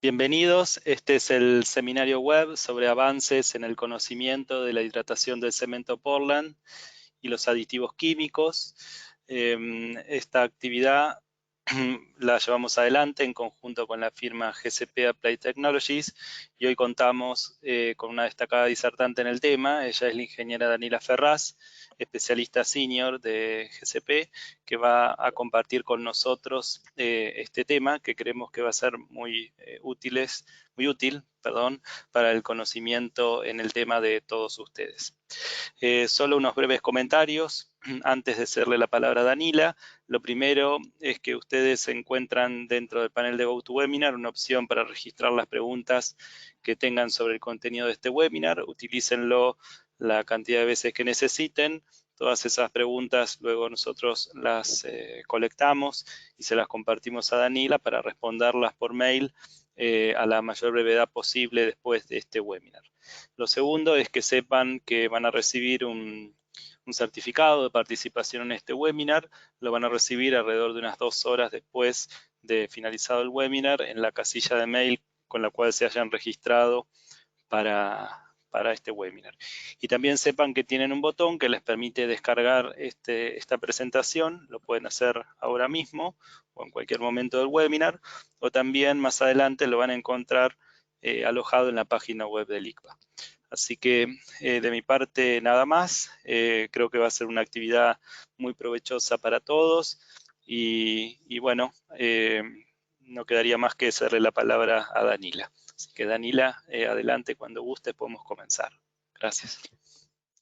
Bienvenidos, este es el seminario web sobre avances en el conocimiento de la hidratación del cemento Portland y los aditivos químicos. Esta actividad la llevamos adelante en conjunto con la firma GCP Applied Technologies y hoy contamos con una destacada disertante en el tema. Ella es la ingeniera Danila Ferraz, especialista senior de GCP, que va a compartir con nosotros este tema que creemos que va a ser muy útil para el conocimiento en el tema de todos ustedes. Solo unos breves comentarios antes de hacerle la palabra a Danila. Lo primero es que ustedes se encuentran dentro del panel de GoToWebinar una opción para registrar las preguntas que tengan sobre el contenido de este webinar. Utilícenlo la cantidad de veces que necesiten. Todas esas preguntas luego nosotros las colectamos y se las compartimos a Danila para responderlas por mail a la mayor brevedad posible después de este webinar. Lo segundo es que sepan que van a recibir un certificado de participación en este webinar. Lo van a recibir alrededor de unas 2 horas después de finalizado el webinar en la casilla de mail con la cual se hayan registrado para este webinar. Y también sepan que tienen un botón que les permite descargar esta presentación. Lo pueden hacer ahora mismo o en cualquier momento del webinar, o también más adelante lo van a encontrar alojado en la página web del ICBA. Así que de mi parte nada más. Creo que va a ser una actividad muy provechosa para todos y bueno, no quedaría más que hacerle la palabra a Danila. Así que Danila, adelante, cuando guste podemos comenzar. Gracias.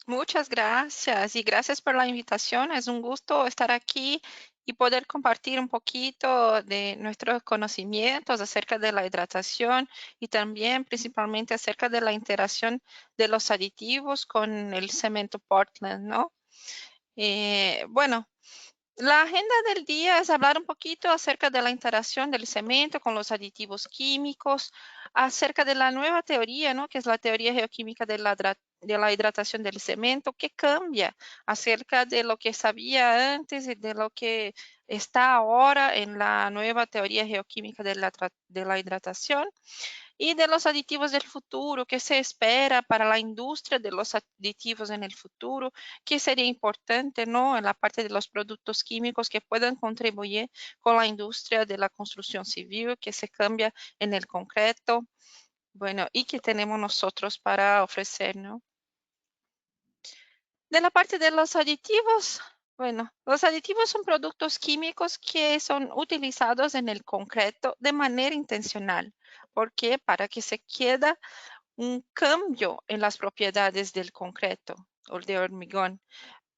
Muchas gracias y gracias por la invitación. Es un gusto estar aquí y poder compartir un poquito de nuestros conocimientos acerca de la hidratación y también principalmente acerca de la interacción de los aditivos con el cemento Portland, ¿no? Bueno, la agenda del día es hablar un poquito acerca de la interacción del cemento con los aditivos químicos, acerca de la nueva teoría, ¿no? Que es la teoría geoquímica de la hidratación del cemento, que cambia acerca de lo que sabía antes y de lo que está ahora en la nueva teoría geoquímica de la hidratación. Y de los aditivos del futuro, ¿qué se espera para la industria de los aditivos en el futuro? ¿Qué sería importante, ¿no? En la parte de los productos químicos que puedan contribuir con la industria de la construcción civil, que se cambia en el concreto, bueno, y que tenemos nosotros para ofrecer, ¿no? De la parte de los aditivos, bueno, los aditivos son productos químicos que son utilizados en el concreto de manera intencional. ¿Por qué? Para que se quede un cambio en las propiedades del concreto o de hormigón,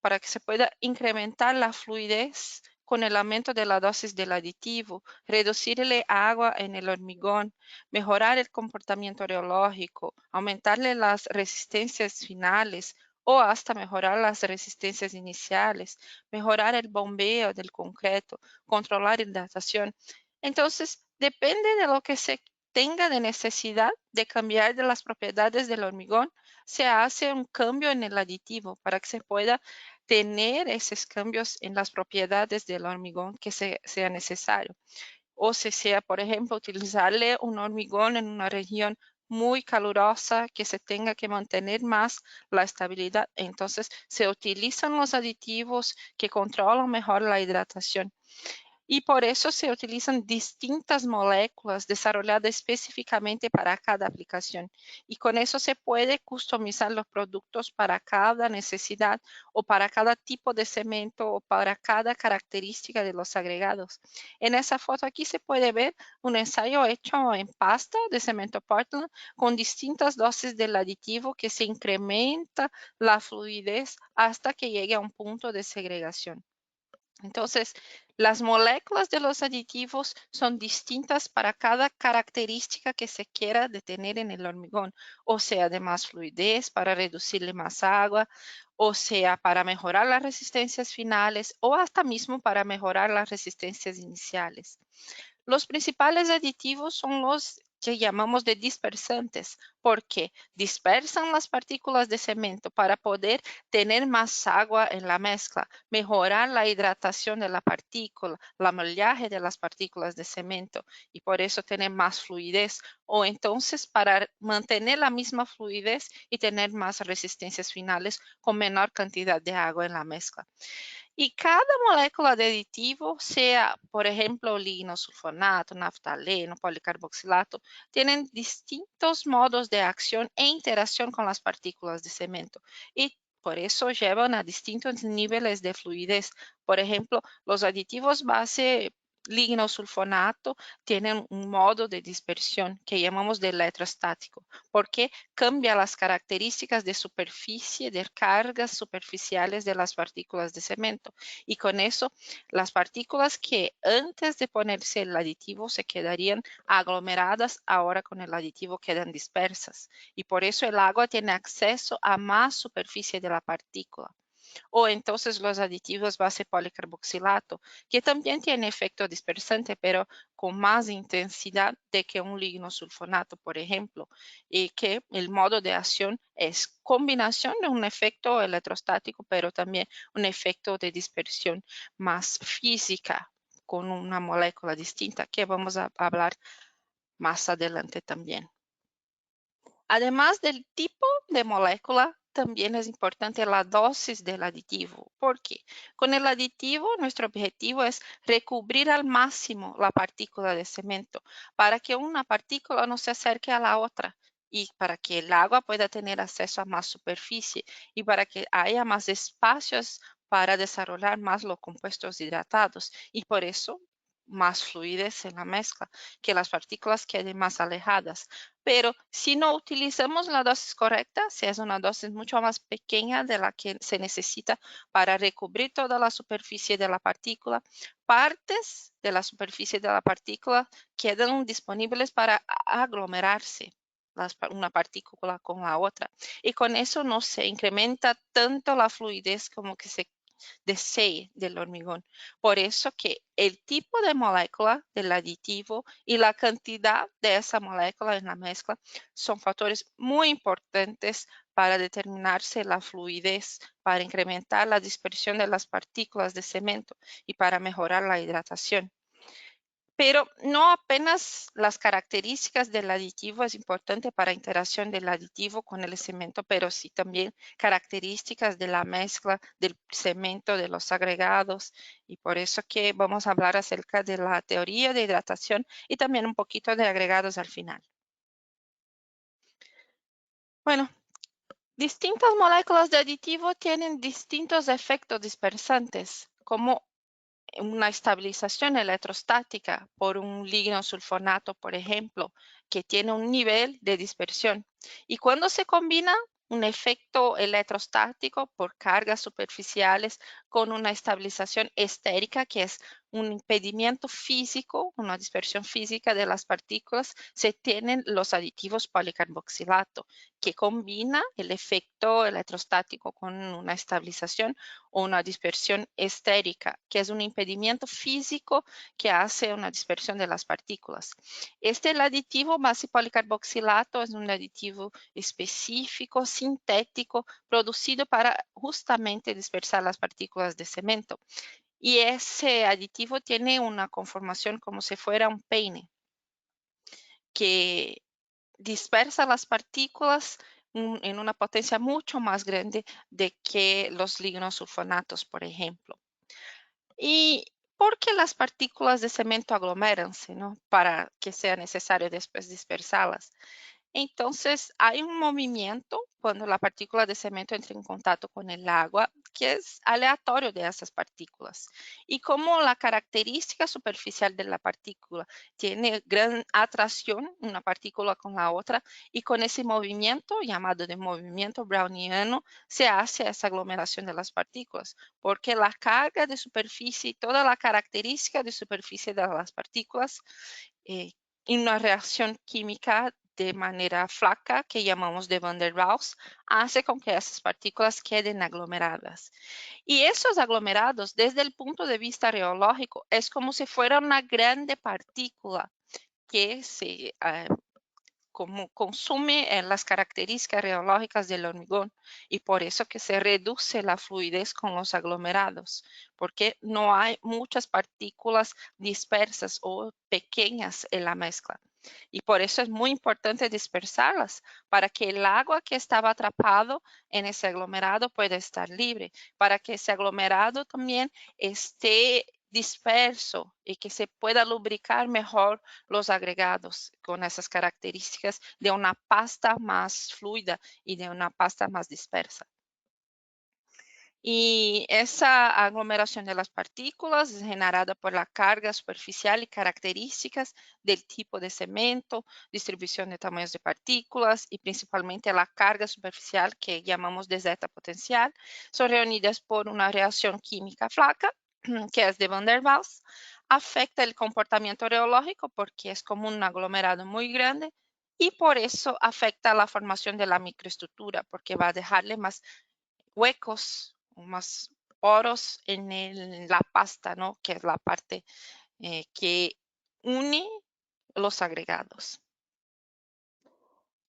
para que se pueda incrementar la fluidez con el aumento de la dosis del aditivo, reducirle agua en el hormigón, mejorar el comportamiento reológico, aumentarle las resistencias finales o hasta mejorar las resistencias iniciales, mejorar el bombeo del concreto, controlar la hidratación. Entonces, depende de lo que se tenga de necesidad de cambiar de las propiedades del hormigón, se hace un cambio en el aditivo para que se pueda tener esos cambios en las propiedades del hormigón que sea necesario. O si sea, por ejemplo, utilizarle un hormigón en una región muy calurosa que se tenga que mantener más la estabilidad. Entonces, se utilizan los aditivos que controlan mejor la hidratación. Y por eso se utilizan distintas moléculas desarrolladas específicamente para cada aplicación. Y con eso se puede customizar los productos para cada necesidad o para cada tipo de cemento o para cada característica de los agregados. En esa foto aquí se puede ver un ensayo hecho en pasta de cemento Portland con distintas dosis del aditivo que se incrementa la fluidez hasta que llegue a un punto de segregación. Entonces, las moléculas de los aditivos son distintas para cada característica que se quiera detener en el hormigón, o sea, de más fluidez para reducirle más agua, o sea, para mejorar las resistencias finales, o hasta mismo para mejorar las resistencias iniciales. Los principales aditivos son los que llamamos de dispersantes, porque dispersan las partículas de cemento para poder tener más agua en la mezcla, mejorar la hidratación de la partícula, la mollaje de las partículas de cemento y por eso tener más fluidez, o entonces para mantener la misma fluidez y tener más resistencias finales con menor cantidad de agua en la mezcla. Y cada molécula de aditivo, sea, por ejemplo, lignosulfonato, naftaleno, policarboxilato, tienen distintos modos de acción e interacción con las partículas de cemento y por eso llevan a distintos niveles de fluidez. Por ejemplo, los aditivos base lignosulfonato tienen un modo de dispersión que llamamos de electrostático, porque cambia las características de superficie de cargas superficiales de las partículas de cemento. Y con eso, las partículas que antes de ponerse el aditivo se quedarían aglomeradas, ahora con el aditivo quedan dispersas. Y por eso el agua tiene acceso a más superficie de la partícula. O entonces los aditivos base policarboxilato, que también tiene efecto dispersante, pero con más intensidad de que un lignosulfonato, por ejemplo, y que el modo de acción es combinación de un efecto electrostático, pero también un efecto de dispersión más física con una molécula distinta, que vamos a hablar más adelante también. Además del tipo de molécula, también es importante la dosis del aditivo, porque con el aditivo nuestro objetivo es recubrir al máximo la partícula de cemento para que una partícula no se acerque a la otra y para que el agua pueda tener acceso a más superficie y para que haya más espacios para desarrollar más los compuestos hidratados y por eso más fluidez en la mezcla, que las partículas queden más alejadas. Pero si no utilizamos la dosis correcta, si es una dosis mucho más pequeña de la que se necesita para recubrir toda la superficie de la partícula, partes de la superficie de la partícula quedan disponibles para aglomerarse una partícula con la otra. Y con eso no se incrementa tanto la fluidez como que se desee del hormigón. Por eso que el tipo de molécula del aditivo y la cantidad de esa molécula en la mezcla son factores muy importantes para determinarse la fluidez, para incrementar la dispersión de las partículas de cemento y para mejorar la hidratación. Pero no apenas las características del aditivo es importante para interacción del aditivo con el cemento, pero sí también características de la mezcla del cemento, de los agregados. Y por eso que vamos a hablar acerca de la teoría de hidratación y también un poquito de agregados al final. Bueno, distintas moléculas de aditivo tienen distintos efectos dispersantes, como una estabilización electrostática por un lignosulfonato, por ejemplo, que tiene un nivel de dispersión. Y cuando se combina un efecto electrostático por cargas superficiales con una estabilización estérica, que es un impedimento físico, una dispersión física de las partículas, se tienen los aditivos policarboxilato, que combina el efecto electrostático con una estabilización o una dispersión estérica, que es un impedimento físico que hace una dispersión de las partículas. El aditivo base policarboxilato es un aditivo específico, sintético, producido para justamente dispersar las partículas de cemento. Y ese aditivo tiene una conformación como si fuera un peine, que dispersa las partículas en una potencia mucho más grande de que los lignosulfonatos, por ejemplo. ¿Y por qué las partículas de cemento agloméranse, no? Para que sea necesario después dispersarlas. Entonces, hay un movimiento cuando la partícula de cemento entra en contacto con el agua, que es aleatorio de esas partículas. Y como la característica superficial de la partícula tiene gran atracción una partícula con la otra, y con ese movimiento, llamado de movimiento browniano, se hace esa aglomeración de las partículas, porque la carga de superficie y toda la característica de superficie de las partículas en una reacción química de manera flaca, que llamamos de Van der Waals, hace con que esas partículas queden aglomeradas. Y esos aglomerados, desde el punto de vista reológico, es como si fuera una grande partícula que se como consume las características reológicas del hormigón y por eso que se reduce la fluidez con los aglomerados, porque no hay muchas partículas dispersas o pequeñas en la mezcla. Y por eso es muy importante dispersarlas para que el agua que estaba atrapado en ese aglomerado pueda estar libre, para que ese aglomerado también esté disperso y que se pueda lubricar mejor los agregados con esas características de una pasta más fluida y de una pasta más dispersa. Y esa aglomeración de las partículas es generada por la carga superficial y características del tipo de cemento, distribución de tamaños de partículas y principalmente la carga superficial que llamamos de zeta potencial. Son reunidas por una reacción química flaca, que es de Van der Waals. Afecta el comportamiento reológico porque es como un aglomerado muy grande y por eso afecta la formación de la microestructura porque va a dejarle más huecos o más poros en la pasta, ¿no? Que es la parte que une los agregados.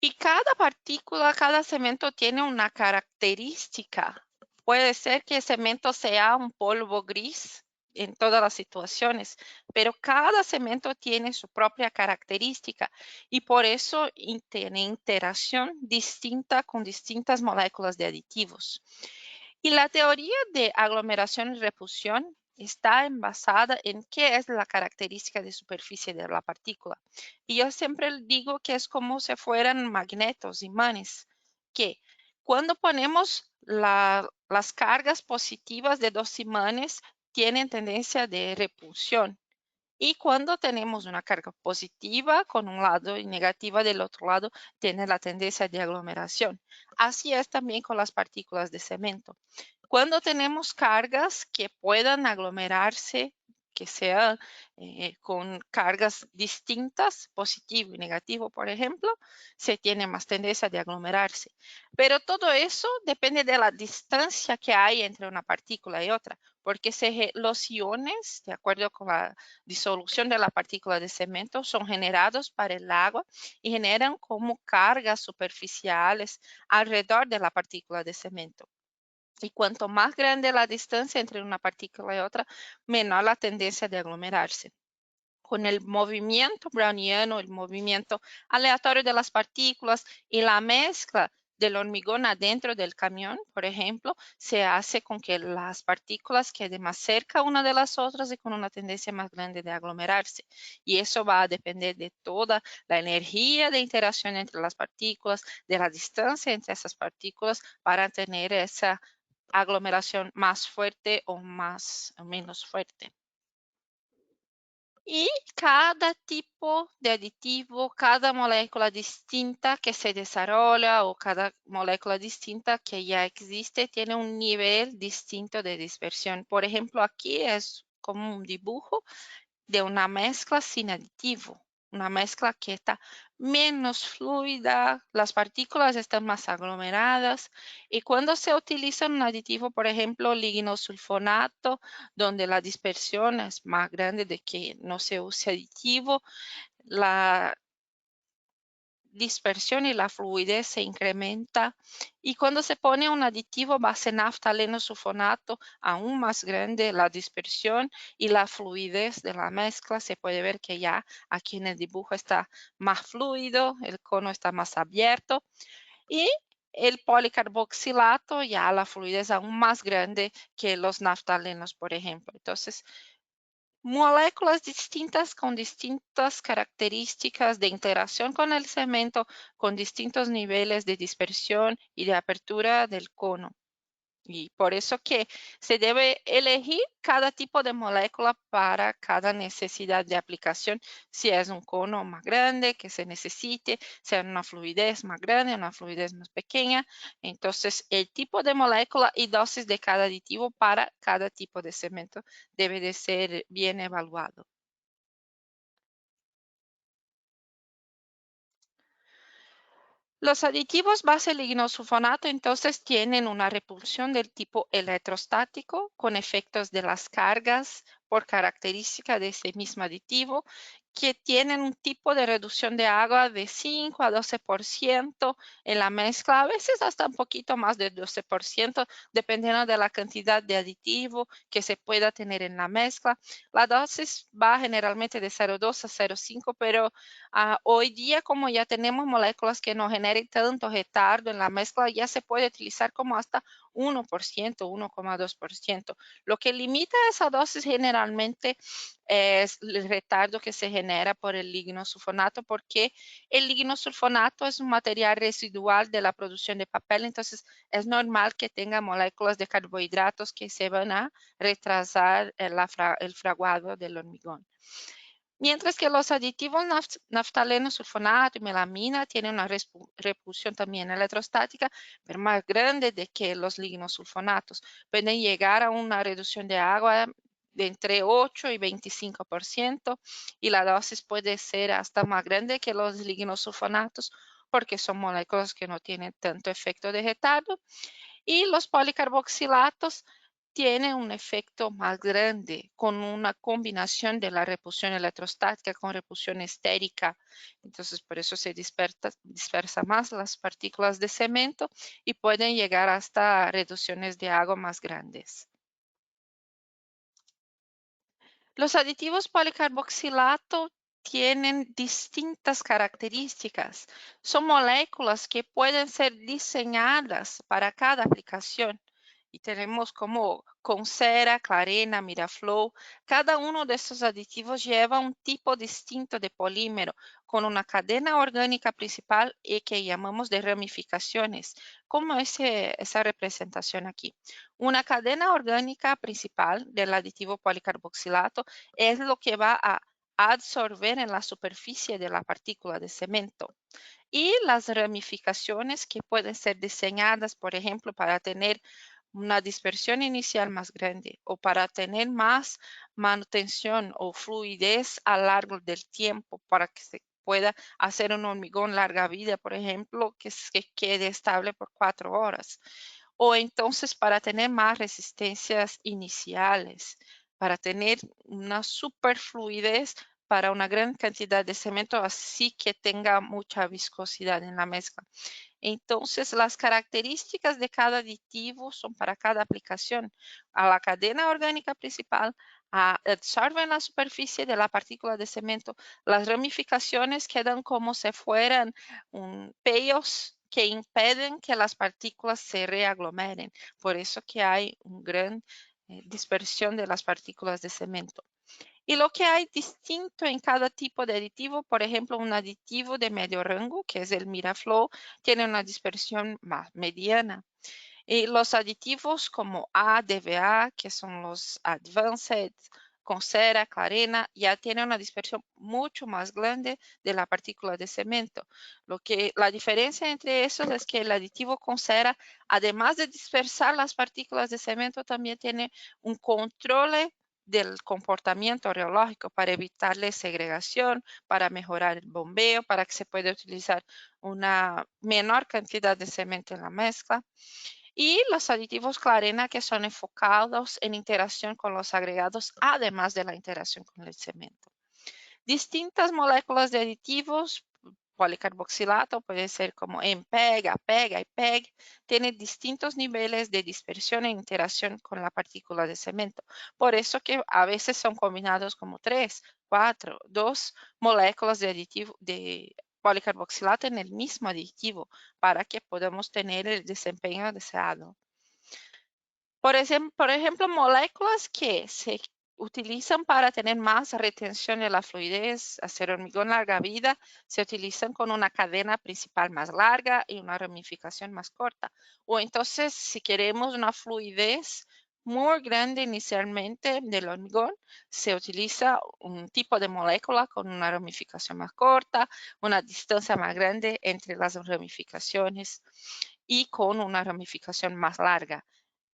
Y cada partícula, cada cemento tiene una característica. Puede ser que el cemento sea un polvo gris en todas las situaciones, pero cada cemento tiene su propia característica y por eso tiene interacción distinta con distintas moléculas de aditivos. Y la teoría de aglomeración y refusión está basada en qué es la característica de superficie de la partícula. Y yo siempre digo que es como si fueran magnetos, imanes, que cuando ponemos las cargas positivas de dos imanes, tienen tendencia de repulsión. Y cuando tenemos una carga positiva con un lado y negativa del otro lado, tiene la tendencia de aglomeración. Así es también con las partículas de cemento. Cuando tenemos cargas que puedan aglomerarse, que sean con cargas distintas, positivo y negativo, por ejemplo, se tiene más tendencia de aglomerarse. Pero todo eso depende de la distancia que hay entre una partícula y otra, porque los iones, de acuerdo con la disolución de la partícula de cemento, son generados para el agua y generan como cargas superficiales alrededor de la partícula de cemento. Y cuanto más grande la distancia entre una partícula y otra, menor la tendencia de aglomerarse. Con el movimiento browniano, el movimiento aleatorio de las partículas y la mezcla del hormigón adentro del camión, por ejemplo, se hace con que las partículas queden más cerca una de las otras y con una tendencia más grande de aglomerarse. Y eso va a depender de toda la energía de interacción entre las partículas, de la distancia entre esas partículas para tener esa aglomeración más fuerte o menos fuerte. Y cada tipo de aditivo, cada molécula distinta que se desarrolla o cada molécula distinta que ya existe tiene un nivel distinto de dispersión. Por ejemplo, aquí es como un dibujo de una mezcla sin aditivo, una mezcla que está menos fluida, las partículas están más aglomeradas y cuando se utiliza un aditivo, por ejemplo, lignosulfonato, donde la dispersión es más grande de que no se use aditivo, la dispersión y la fluidez se incrementa y cuando se pone un aditivo base naftaleno sulfonato aún más grande la dispersión y la fluidez de la mezcla se puede ver que ya aquí en el dibujo está más fluido, el cono está más abierto y el policarboxilato ya la fluidez aún más grande que los naftalenos, por ejemplo. Entonces, moléculas distintas con distintas características de interacción con el cemento, con distintos niveles de dispersión y de apertura del cono. Y por eso que se debe elegir cada tipo de molécula para cada necesidad de aplicación. Si es un cono más grande que se necesite, sea una fluidez más grande, una fluidez más pequeña. Entonces, el tipo de molécula y dosis de cada aditivo para cada tipo de cemento debe de ser bien evaluado. Los aditivos base lignosulfonato entonces tienen una repulsión del tipo electrostático con efectos de las cargas por característica de ese mismo aditivo, que tienen un tipo de reducción de agua de 5 a 12% en la mezcla, a veces hasta un poquito más de 12%, dependiendo de la cantidad de aditivo que se pueda tener en la mezcla. La dosis va generalmente de 0,2 a 0,5, pero hoy día, como ya tenemos moléculas que no generen tanto retardo en la mezcla, ya se puede utilizar como hasta 1%, 1,2%. Lo que limita esa dosis generalmente es el retardo que se genera por el lignosulfonato, porque el lignosulfonato es un material residual de la producción de papel, entonces es normal que tenga moléculas de carbohidratos que se van a retrasar el fraguado del hormigón. Mientras que los aditivos naftaleno, sulfonato y melamina tienen una repulsión también electrostática, pero más grande de que los lignosulfonatos. Pueden llegar a una reducción de agua de entre 8 y 25%, y la dosis puede ser hasta más grande que los lignosulfonatos porque son moléculas que no tienen tanto efecto de retardo. Y los policarboxilatos tienen un efecto más grande con una combinación de la repulsión electrostática con repulsión estérica. Entonces, por eso se dispersa más las partículas de cemento y pueden llegar hasta reducciones de agua más grandes. Los aditivos policarboxilato tienen distintas características. Son moléculas que pueden ser diseñadas para cada aplicación. Y tenemos como Concera, Clarena, Miraflow. Cada uno de estos aditivos lleva un tipo distinto de polímero con una cadena orgánica principal y que llamamos de ramificaciones, como esa representación aquí. Una cadena orgánica principal del aditivo policarboxilato es lo que va a absorber en la superficie de la partícula de cemento. Y las ramificaciones que pueden ser diseñadas, por ejemplo, para tener una dispersión inicial más grande o para tener más manutención o fluidez a lo largo del tiempo para que se pueda hacer un hormigón larga vida, por ejemplo, que quede estable por 4 horas. O entonces para tener más resistencias iniciales, para tener una super fluidez para una gran cantidad de cemento, así que tenga mucha viscosidad en la mezcla. Entonces, las características de cada aditivo son para cada aplicación. A la cadena orgánica principal absorben la superficie de la partícula de cemento. Las ramificaciones quedan como si fueran pellos que impiden que las partículas se reaglomeren. Por eso que hay una gran dispersión de las partículas de cemento. Y lo que hay distinto en cada tipo de aditivo, por ejemplo, un aditivo de medio rango, que es el Miraflow, tiene una dispersión más mediana. Y los aditivos como ADVA, que son los Advanced, Concera, Clarena, ya tienen una dispersión mucho más grande de la partícula de cemento. La diferencia entre esos es que el aditivo Concera, además de dispersar las partículas de cemento, también tiene un control del comportamiento reológico para evitarle segregación, para mejorar el bombeo, para que se pueda utilizar una menor cantidad de cemento en la mezcla. Y los aditivos Clarena, que son enfocados en interacción con los agregados, además de la interacción con el cemento. Distintas moléculas de aditivos, policarboxilato, puede ser como MPEG, APEG, IPEG, tienen distintos niveles de dispersión e interacción con la partícula de cemento. Por eso que a veces son combinados como 3, 4, 2 moléculas de aditivo de policarboxilato en el mismo aditivo para que podamos tener el desempeño deseado. Por ejemplo, moléculas que se utilizan para tener más retención de la fluidez, hacer hormigón larga vida, se utilizan con una cadena principal más larga y una ramificación más corta. O entonces, si queremos una fluidez muy grande inicialmente del hormigón, se utiliza un tipo de molécula con una ramificación más corta, una distancia más grande entre las ramificaciones y con una ramificación más larga.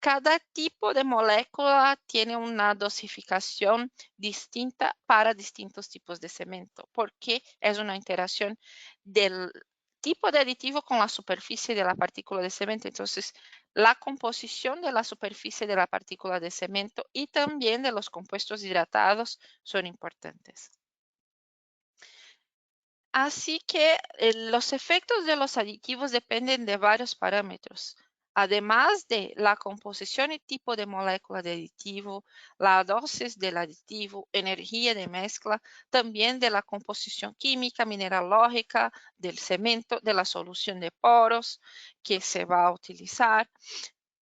Cada tipo de molécula tiene una dosificación distinta para distintos tipos de cemento, porque es una interacción del tipo de aditivo con la superficie de la partícula de cemento. Entonces, la composición de la superficie de la partícula de cemento y también de los compuestos hidratados son importantes. Así que los efectos de los aditivos dependen de varios parámetros. Además de la composición y tipo de molécula de aditivo, la dosis del aditivo, energía de mezcla, también de la composición química, mineralógica del cemento, de la solución de poros que se va a utilizar,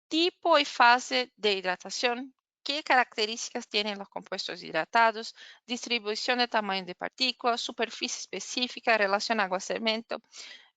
tipo y fase de hidratación, qué características tienen los compuestos hidratados, distribución de tamaño de partículas, superficie específica, relación agua-cemento.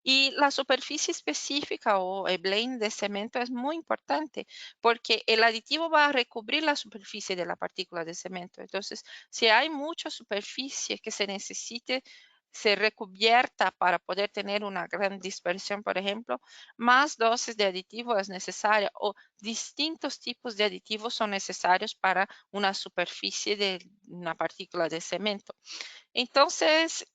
Y la superficie específica o el blend de cemento es muy importante porque el aditivo va a recubrir la superficie de la partícula de cemento. Entonces, si hay mucha superficie que se necesite ser recubierta para poder tener una gran dispersión, por ejemplo, más dosis de aditivo es necesaria o distintos tipos de aditivos son necesarios para una superficie de una partícula de cemento. Entonces,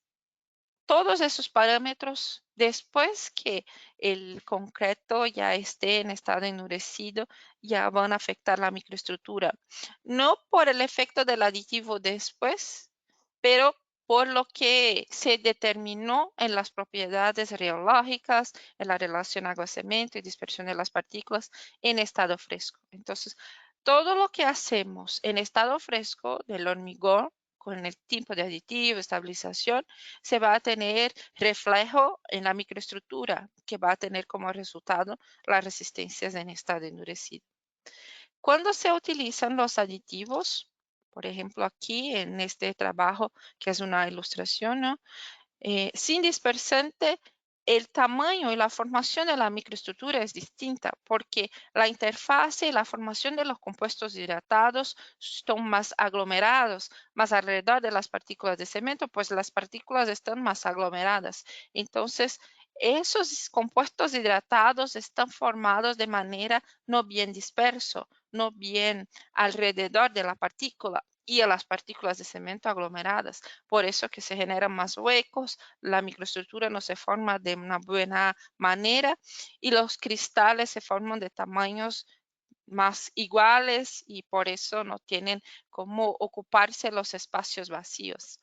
todos esos parámetros, después que el concreto ya esté en estado endurecido, ya van a afectar la microestructura. No por el efecto del aditivo después, pero por lo que se determinó en las propiedades rheológicas, en la relación agua-cemento y dispersión de las partículas en estado fresco. Entonces, todo lo que hacemos en estado fresco del hormigón, con el tipo de aditivo, estabilización, se va a tener reflejo en la microestructura, que va a tener como resultado las resistencias en estado endurecido. Cuando se utilizan los aditivos, por ejemplo, aquí en este trabajo, que es una ilustración, ¿no? Sin dispersante, el tamaño y la formación de la microestructura es distinta porque la interfase y la formación de los compuestos hidratados son más aglomerados, más alrededor de las partículas de cemento, pues las partículas están más aglomeradas. Entonces, esos compuestos hidratados están formados de manera no bien disperso, no bien alrededor de la partícula y a las partículas de cemento aglomeradas. Por eso que se generan más huecos, la microestructura no se forma de una buena manera y los cristales se forman de tamaños más iguales y por eso no tienen cómo ocuparse los espacios vacíos.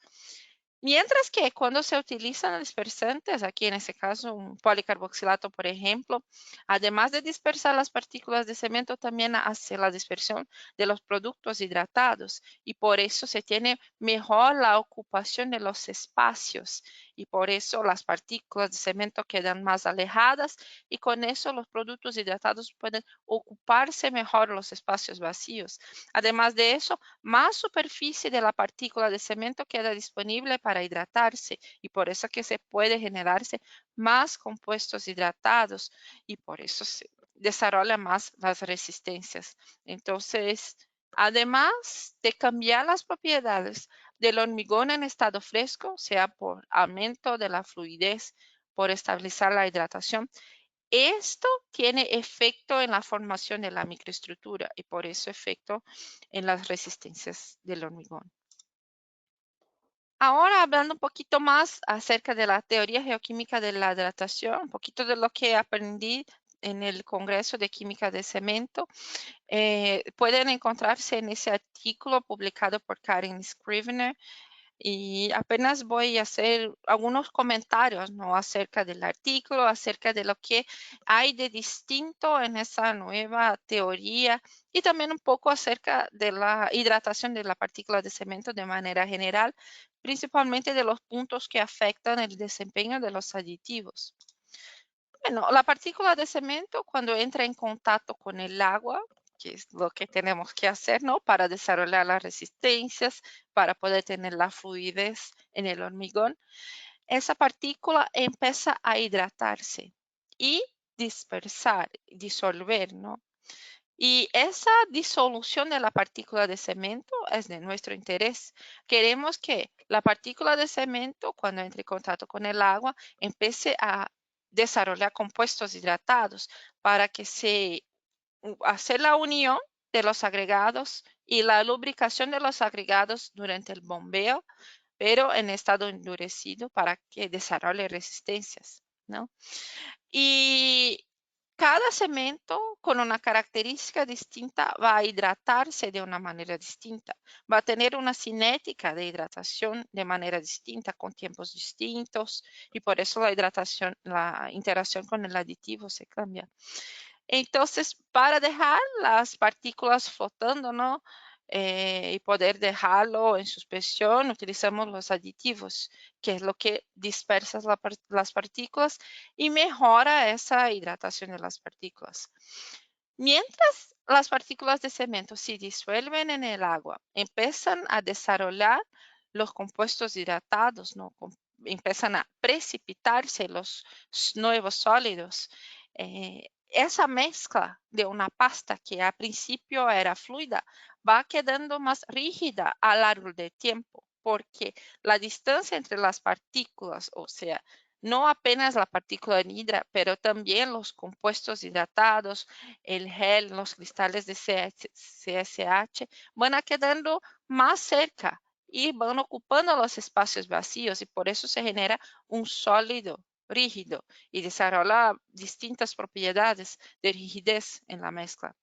Mientras que cuando se utilizan dispersantes, aquí en este caso un policarboxilato, por ejemplo, además de dispersar las partículas de cemento, también hace la dispersión de los productos hidratados y por eso se tiene mejor la ocupación de los espacios y por eso las partículas de cemento quedan más alejadas y con eso los productos hidratados pueden ocuparse mejor los espacios vacíos. Además de eso, más superficie de la partícula de cemento queda disponible para hidratarse y por eso que se puede generarse más compuestos hidratados y por eso se desarrolla más las resistencias. Entonces, además de cambiar las propiedades del hormigón en estado fresco, sea por aumento de la fluidez, por estabilizar la hidratación, esto tiene efecto en la formación de la microestructura y por eso efecto en las resistencias del hormigón. Ahora hablando un poquito más acerca de la teoría geoquímica de la hidratación, un poquito de lo que aprendí en el Congreso de Química de Cemento, pueden encontrarse en ese artículo publicado por Karen Scrivener y apenas voy a hacer algunos comentarios, ¿no? Acerca del artículo, acerca de lo que hay de distinto en esa nueva teoría y también un poco acerca de la hidratación de la partícula de cemento de manera general, principalmente de los puntos que afectan el desempeño de los aditivos. Bueno, la partícula de cemento cuando entra en contacto con el agua, que es lo que tenemos que hacer, ¿no? Para desarrollar las resistencias, para poder tener la fluidez en el hormigón, esa partícula empieza a hidratarse y dispersar, disolver, ¿no? Y esa disolución de la partícula de cemento es de nuestro interés. Queremos que la partícula de cemento, cuando entre en contacto con el agua, empiece a desarrollar compuestos hidratados para que se hace la unión de los agregados y la lubricación de los agregados durante el bombeo, pero en estado endurecido para que desarrolle resistencias. ¿no? Y cada cemento con una característica distinta va a hidratarse de una manera distinta, va a tener una cinética de hidratación de manera distinta, con tiempos distintos, y por eso la hidratación, la interacción con el aditivo se cambia. Entonces, para dejar las partículas flotando, ¿no? Y poder dejarlo en suspensión, utilizamos los aditivos, que es lo que dispersa las partículas y mejora esa hidratación de las partículas. Mientras las partículas de cemento se disuelven en el agua, empiezan a desarrollar los compuestos hidratados, ¿no? Empiezan a precipitarse los nuevos sólidos. Esa mezcla de una pasta que al principio era fluida va quedando más rígida a lo largo del tiempo, porque la distancia entre las partículas, o sea, no apenas la partícula anhidra, pero también los compuestos hidratados, el gel, los cristales de CSH, van a quedando más cerca y van ocupando los espacios vacíos y por eso se genera un sólido rígido y desarrolla distintas propiedades de rigidez en la mezcla.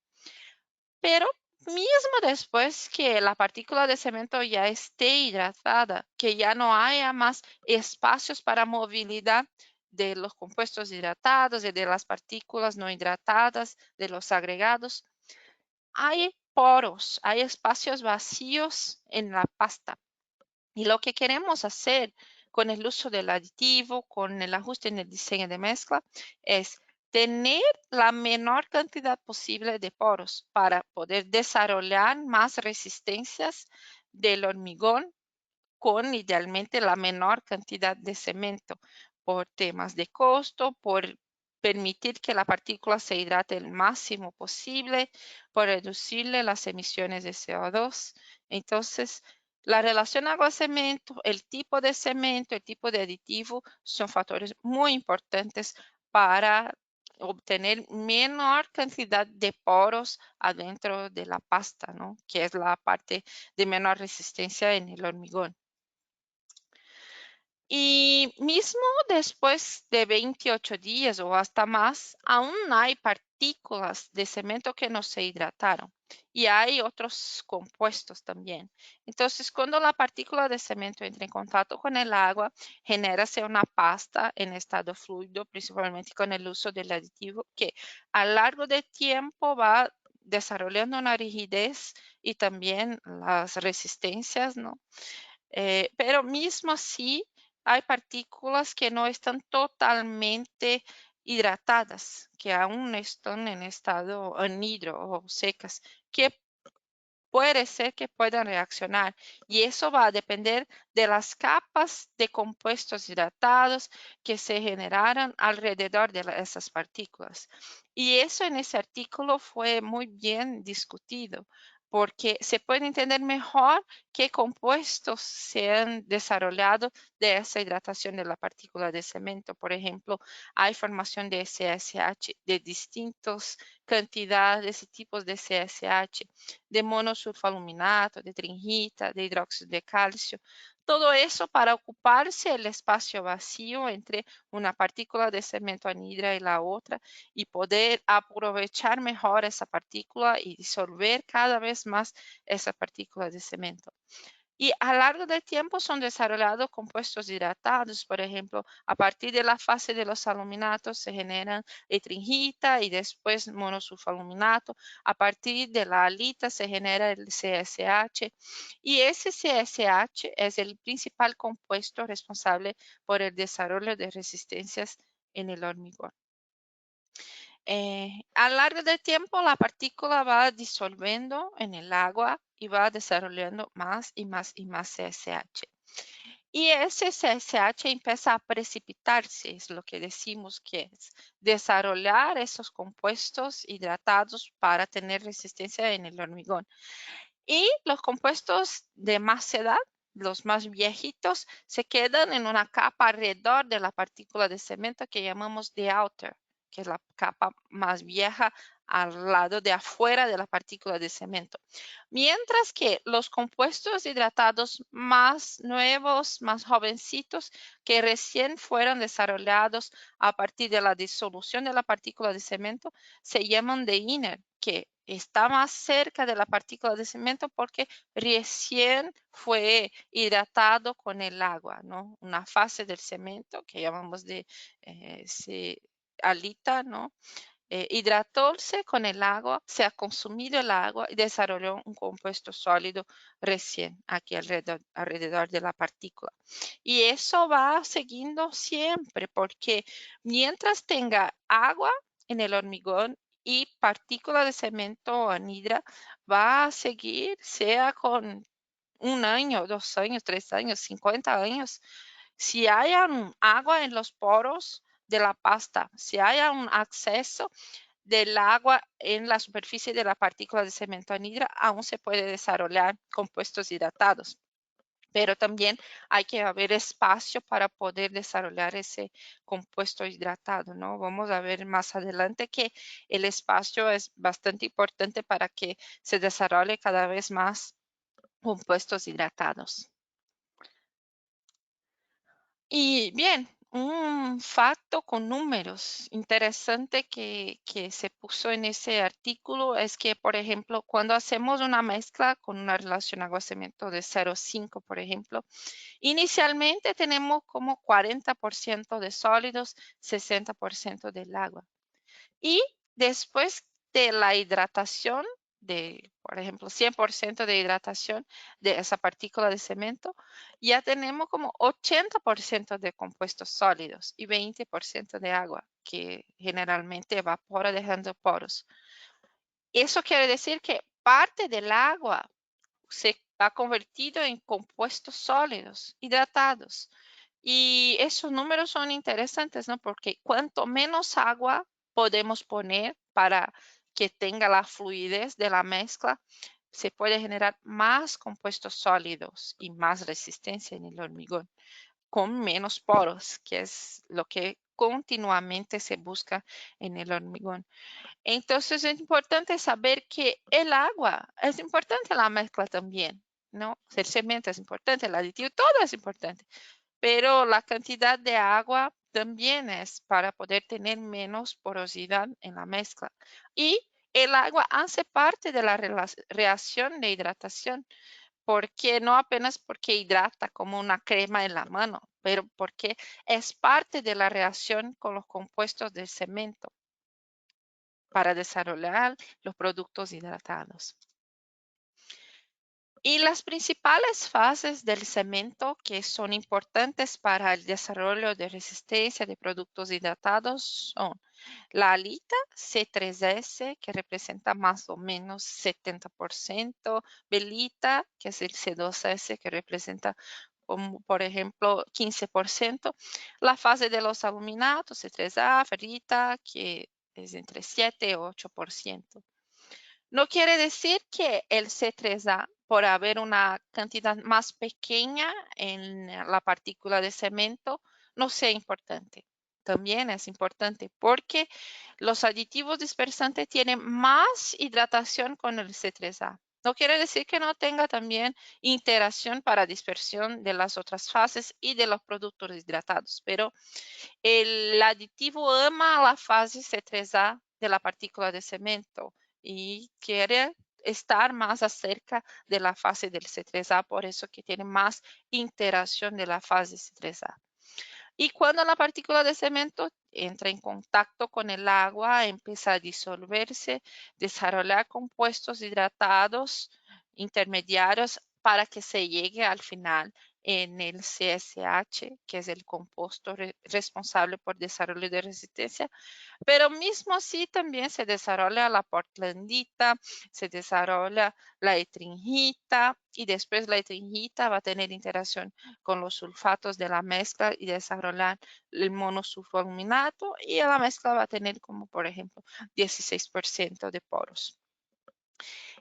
Pero mismo después que la partícula de cemento ya esté hidratada, que ya no haya más espacios para movilidad de los compuestos hidratados y de las partículas no hidratadas, de los agregados, hay poros, hay espacios vacíos en la pasta. Y lo que queremos hacer con el uso del aditivo, con el ajuste en el diseño de mezcla, es tener la menor cantidad posible de poros para poder desarrollar más resistencias del hormigón con idealmente la menor cantidad de cemento por temas de costo, por permitir que la partícula se hidrate el máximo posible, por reducirle las emisiones de CO2. Entonces, la relación agua-cemento, el tipo de aditivo son factores muy importantes para obtener menor cantidad de poros adentro de la pasta, ¿no? Que es la parte de menor resistencia en el hormigón. Y mismo después de 28 días o hasta más, aún hay partículas de cemento que no se hidrataron y hay otros compuestos también. Entonces, cuando la partícula de cemento entra en contacto con el agua, genérase una pasta en estado fluido, principalmente con el uso del aditivo, que a lo largo del tiempo va desarrollando una rigidez y también las resistencias, ¿no? Pero mismo así, hay partículas que no están totalmente hidratadas, que aún están en estado anhidro o secas, que puede ser que puedan reaccionar y eso va a depender de las capas de compuestos hidratados que se generaran alrededor de esas partículas. Y eso en ese artículo fue muy bien discutido porque se puede entender mejor qué compuestos se han desarrollado de esa hidratación de la partícula de cemento. Por ejemplo, hay formación de CSH de distintas cantidades y tipos de CSH, de monosulfaluminato, de trinita, de hidróxido de calcio. Todo eso para ocuparse el espacio vacío entre una partícula de cemento anhidra y la otra y poder aprovechar mejor esa partícula y disolver cada vez más esa partícula de cemento. Y a lo largo del tiempo son desarrollados compuestos hidratados, por ejemplo, a partir de la fase de los aluminatos se generan etringita y después monosulfaluminato, a partir de la halita se genera el CSH y ese CSH es el principal compuesto responsable por el desarrollo de resistencias en el hormigón. A lo largo del tiempo, la partícula va disolviendo en el agua y va desarrollando más y más y más CSH. Y ese CSH empieza a precipitarse, es lo que decimos que es desarrollar esos compuestos hidratados para tener resistencia en el hormigón. Y los compuestos de más edad, los más viejitos, se quedan en una capa alrededor de la partícula de cemento que llamamos the outer, que es la capa más vieja al lado de afuera de la partícula de cemento. Mientras que los compuestos hidratados más nuevos, más jovencitos, que recién fueron desarrollados a partir de la disolución de la partícula de cemento, se llaman de inner, que está más cerca de la partícula de cemento porque recién fue hidratado con el agua, ¿no? Una fase del cemento que llamamos de alita, ¿no? Hidratóse con el agua, se ha consumido el agua y desarrolló un compuesto sólido recién aquí alrededor de la partícula. Y eso va siguiendo siempre, porque mientras tenga agua en el hormigón y partícula de cemento o anhidra, va a seguir, sea con 1 año, 2 años, 3 años, 50 años. Si hay agua en los poros de la pasta, si hay un acceso del agua en la superficie de la partícula de cemento anhidra, aún se puede desarrollar compuestos hidratados. Pero también hay que haber espacio para poder desarrollar ese compuesto hidratado, ¿no? Vamos a ver más adelante que el espacio es bastante importante para que se desarrolle cada vez más compuestos hidratados. Y bien, un facto con números interesante que se puso en ese artículo es que, por ejemplo, cuando hacemos una mezcla con una relación agua-cemento de 0,5, por ejemplo, inicialmente tenemos como 40% de sólidos, 60% del agua. Y después de la hidratación, por ejemplo, 100% de hidratación de esa partícula de cemento, ya tenemos como 80% de compuestos sólidos y 20% de agua, que generalmente evapora dejando poros. Eso quiere decir que parte del agua se ha convertido en compuestos sólidos, hidratados. Y esos números son interesantes, ¿no? Porque cuanto menos agua podemos poner para que tenga la fluidez de la mezcla, se puede generar más compuestos sólidos y más resistencia en el hormigón, con menos poros, que es lo que continuamente se busca en el hormigón. Entonces es importante saber que el agua es importante en la mezcla también, ¿no? El cemento es importante, el aditivo, todo es importante, pero la cantidad de agua también es para poder tener menos porosidad en la mezcla. Y el agua hace parte de la reacción de hidratación, porque no apenas porque hidrata como una crema en la mano, pero porque es parte de la reacción con los compuestos del cemento para desarrollar los productos hidratados. Y las principales fases del cemento que son importantes para el desarrollo de resistencia de productos hidratados son la alita C3S, que representa más o menos 70%, belita, que es el C2S, que representa como por ejemplo 15%, la fase de los aluminatos C3A, ferrita, que es entre 7 y 8%. No quiere decir que el C3A, por haber una cantidad más pequeña en la partícula de cemento, no sea importante. También es importante porque los aditivos dispersantes tienen más hidratación con el C3A. No quiere decir que no tenga también interacción para dispersión de las otras fases y de los productos hidratados, pero el aditivo ama la fase C3A de la partícula de cemento y quiere estar más acerca de la fase del C3A, por eso que tiene más interacción de la fase C3A. Y cuando la partícula de cemento entra en contacto con el agua, empieza a disolverse, desarrollar compuestos hidratados intermediarios para que se llegue al final en el CSH, que es el compuesto responsable por desarrollo de resistencia, pero mismo así también se desarrolla la portlandita, se desarrolla la etringita y después la etringita va a tener interacción con los sulfatos de la mezcla y desarrollar el monosulfoaluminato y la mezcla va a tener como por ejemplo 16% de poros.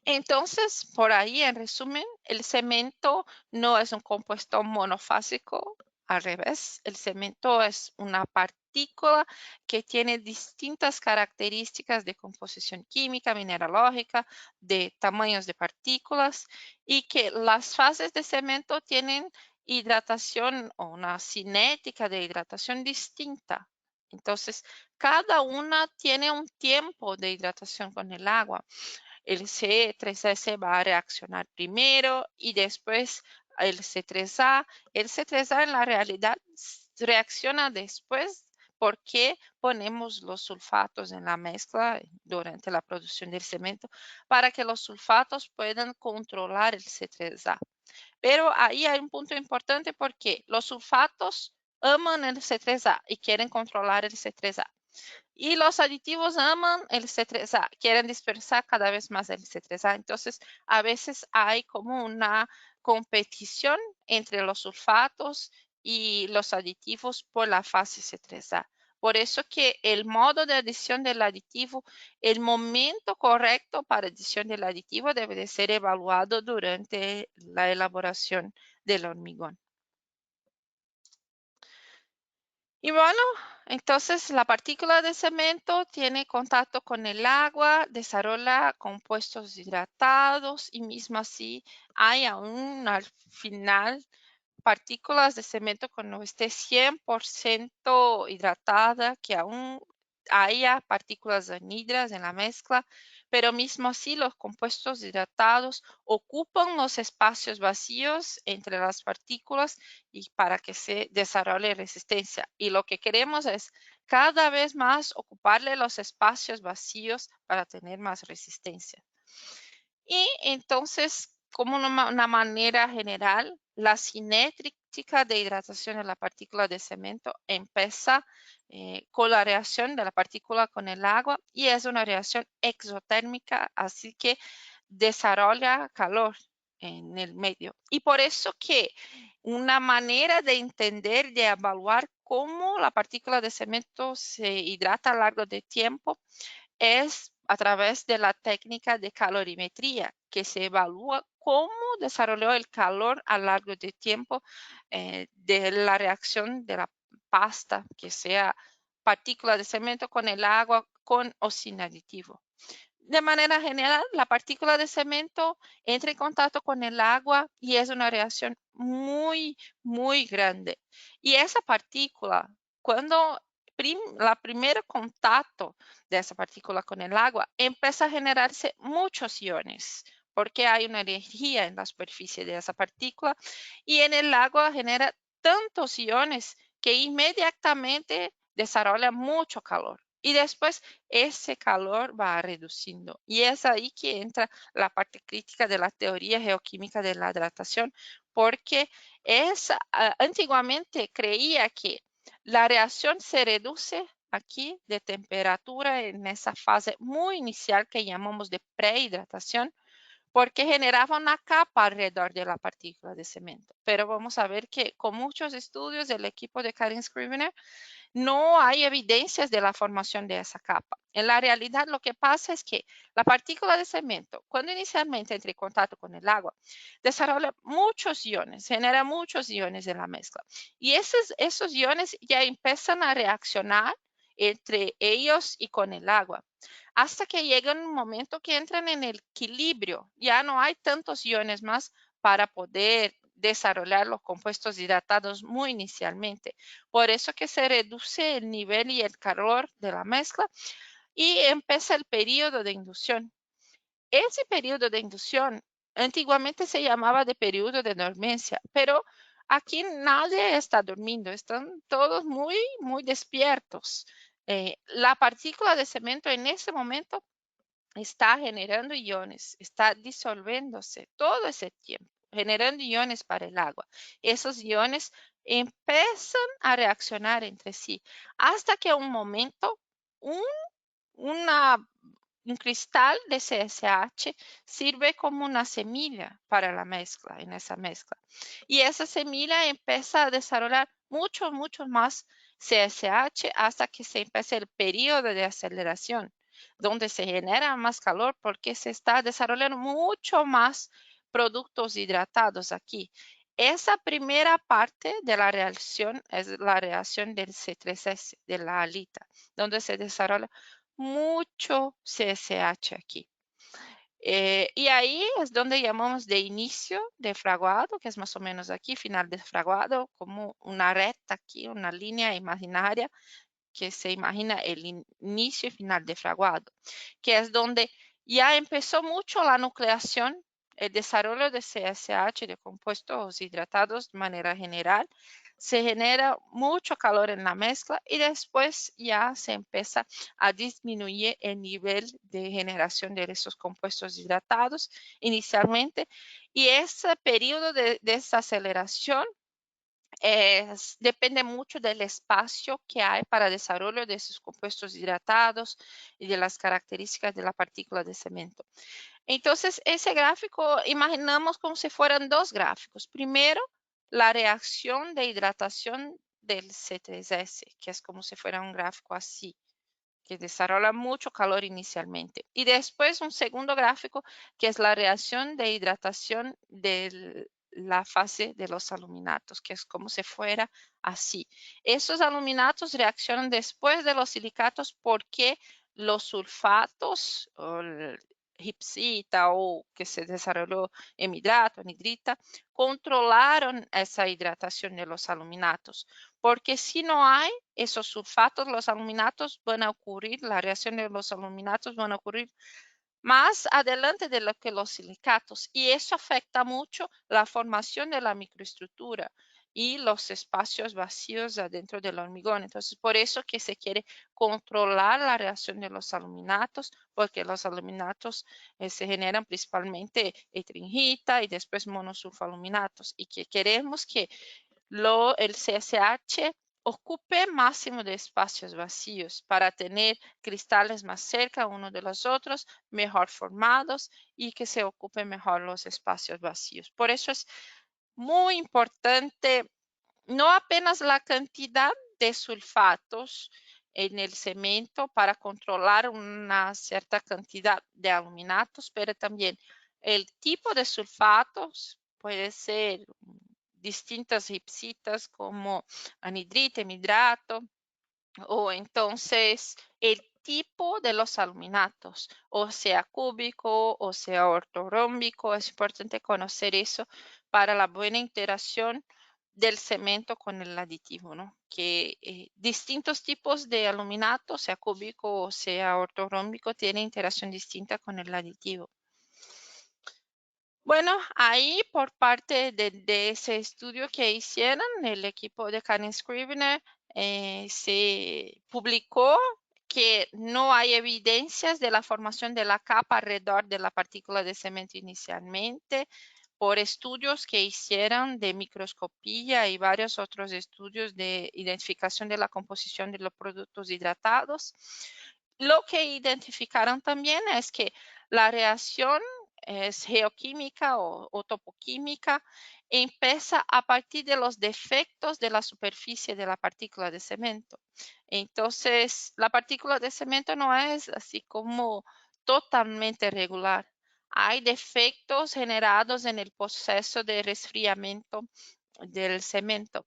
Entonces, por ahí, en resumen, el cemento no es un compuesto monofásico, al revés, el cemento es una partícula partícula que tiene distintas características de composición química, mineralógica, de tamaños de partículas, y que las fases de cemento tienen hidratación o una cinética de hidratación distinta. Entonces, cada una tiene un tiempo de hidratación con el agua. El C3S va a reaccionar primero y después el C3A. El C3A en la realidad reacciona después porque ponemos los sulfatos en la mezcla durante la producción del cemento para que los sulfatos puedan controlar el C3A. Pero ahí hay un punto importante porque los sulfatos aman el C3A y quieren controlar el C3A. Y los aditivos aman el C3A, quieren dispersar cada vez más el C3A. Entonces, a veces hay como una competición entre los sulfatos y los aditivos por la fase C3A. Por eso que el modo de adición del aditivo, el momento correcto para adición del aditivo debe de ser evaluado durante la elaboración del hormigón. Y bueno, entonces la partícula de cemento tiene contacto con el agua, desarrolla compuestos hidratados y mismo así hay aún al final partículas de cemento cuando esté 100% hidratada, que aún haya partículas anhidras en la mezcla, pero mismo así los compuestos hidratados ocupan los espacios vacíos entre las partículas y para que se desarrolle resistencia. Y lo que queremos es cada vez más ocuparle los espacios vacíos para tener más resistencia. Y entonces, como una manera general, la cinética de hidratación de la partícula de cemento empieza con la reacción de la partícula con el agua y es una reacción exotérmica, así que desarrolla calor en el medio. Y por eso que una manera de entender, de evaluar cómo la partícula de cemento se hidrata a lo largo de tiempo es a través de la técnica de calorimetría, que se evalúa cómo desarrolló el calor a lo largo de tiempo de la reacción de la pasta, que sea partícula de cemento con el agua, con o sin aditivo. De manera general, la partícula de cemento entra en contacto con el agua y es una reacción muy, muy grande. Y esa partícula, cuando la primer contacto de esa partícula con el agua, empieza a generarse muchos iones, porque hay una energía en la superficie de esa partícula y en el agua genera tantos iones que inmediatamente desarrolla mucho calor. Y después ese calor va reduciendo. Y es ahí que entra la parte crítica de la teoría geoquímica de la hidratación, porque antiguamente creía que la reacción se reduce aquí de temperatura en esa fase muy inicial que llamamos de prehidratación, porque generaba una capa alrededor de la partícula de cemento. Pero vamos a ver que con muchos estudios del equipo de Karin Scrivener, no hay evidencias de la formación de esa capa. En la realidad, lo que pasa es que la partícula de cemento, cuando inicialmente entra en contacto con el agua, desarrolla muchos iones, genera muchos iones en la mezcla. Y esos iones ya empiezan a reaccionar entre ellos y con el agua, hasta que llega un momento que entran en el equilibrio. Ya no hay tantos iones más para poder desarrollar los compuestos hidratados muy inicialmente. Por eso que se reduce el nivel y el calor de la mezcla y empieza el periodo de inducción. Ese periodo de inducción antiguamente se llamaba de periodo de dormencia, pero aquí nadie está durmiendo, están todos muy, muy despiertos. La partícula de cemento en ese momento está generando iones, está disolviéndose todo ese tiempo, generando iones para el agua. Esos iones empiezan a reaccionar entre sí hasta que un momento un, un cristal de CSH sirve como una semilla para la mezcla, en esa mezcla. Y esa semilla empieza a desarrollar mucho, mucho más CSH hasta que se empieza el periodo de aceleración, donde se genera más calor porque se está desarrollando mucho más productos hidratados aquí. Esa primera parte de la reacción es la reacción del C3S, de la halita, donde se desarrolla mucho CSH aquí. Y ahí es donde llamamos de inicio de fraguado, que es más o menos aquí, final de fraguado, como una recta aquí, una línea imaginaria que se imagina el inicio y final de fraguado, que es donde ya empezó mucho la nucleación, el desarrollo de CSH, de compuestos hidratados de manera general. Se genera mucho calor en la mezcla y después ya se empieza a disminuir el nivel de generación de esos compuestos hidratados inicialmente. Y ese periodo de desaceleración depende mucho del espacio que hay para desarrollo de esos compuestos hidratados y de las características de la partícula de cemento. Entonces, ese gráfico, imaginamos como si fueran dos gráficos. Primero, la reacción de hidratación del C3S, que es como si fuera un gráfico así, que desarrolla mucho calor inicialmente. Y después un segundo gráfico, que es la reacción de hidratación de la fase de los aluminatos, que es como si fuera así. Esos aluminatos reaccionan después de los silicatos porque los sulfatos, o el gipsita o que se desarrolló en hidrato, anhidrita, controlaron esa hidratación de los aluminatos. Porque si no hay esos sulfatos, los aluminatos van a ocurrir, la reacción de los aluminatos van a ocurrir más adelante de lo que los silicatos, y eso afecta mucho la formación de la microestructura y los espacios vacíos adentro del hormigón. Entonces, por eso que se quiere controlar la reacción de los aluminatos, porque los aluminatos se generan principalmente etringita y después monosulfoaluminatos, y que queremos que el CSH ocupe máximo de espacios vacíos para tener cristales más cerca uno de los otros, mejor formados y que se ocupen mejor los espacios vacíos. Por eso es muy importante no apenas la cantidad de sulfatos en el cemento para controlar una cierta cantidad de aluminatos, pero también el tipo de sulfatos puede ser distintas gipsitas como anhidrita, hemidrato, o entonces el tipo de los aluminatos, o sea cúbico o sea ortorrómbico. Es importante conocer eso para la buena interacción del cemento con el aditivo, ¿no? Que distintos tipos de aluminato, sea cúbico o sea ortorrómbico, tienen interacción distinta con el aditivo. Bueno, ahí por parte de ese estudio que hicieron, el equipo de Karen Scrivener, se publicó que no hay evidencias de la formación de la capa alrededor de la partícula de cemento inicialmente, por estudios que hicieron de microscopía y varios otros estudios de identificación de la composición de los productos hidratados. Lo que identificaron también es que la reacción es geoquímica o topoquímica, empieza a partir de los defectos de la superficie de la partícula de cemento. Entonces, la partícula de cemento no es así como totalmente regular. Hay defectos generados en el proceso de resfriamiento del cemento.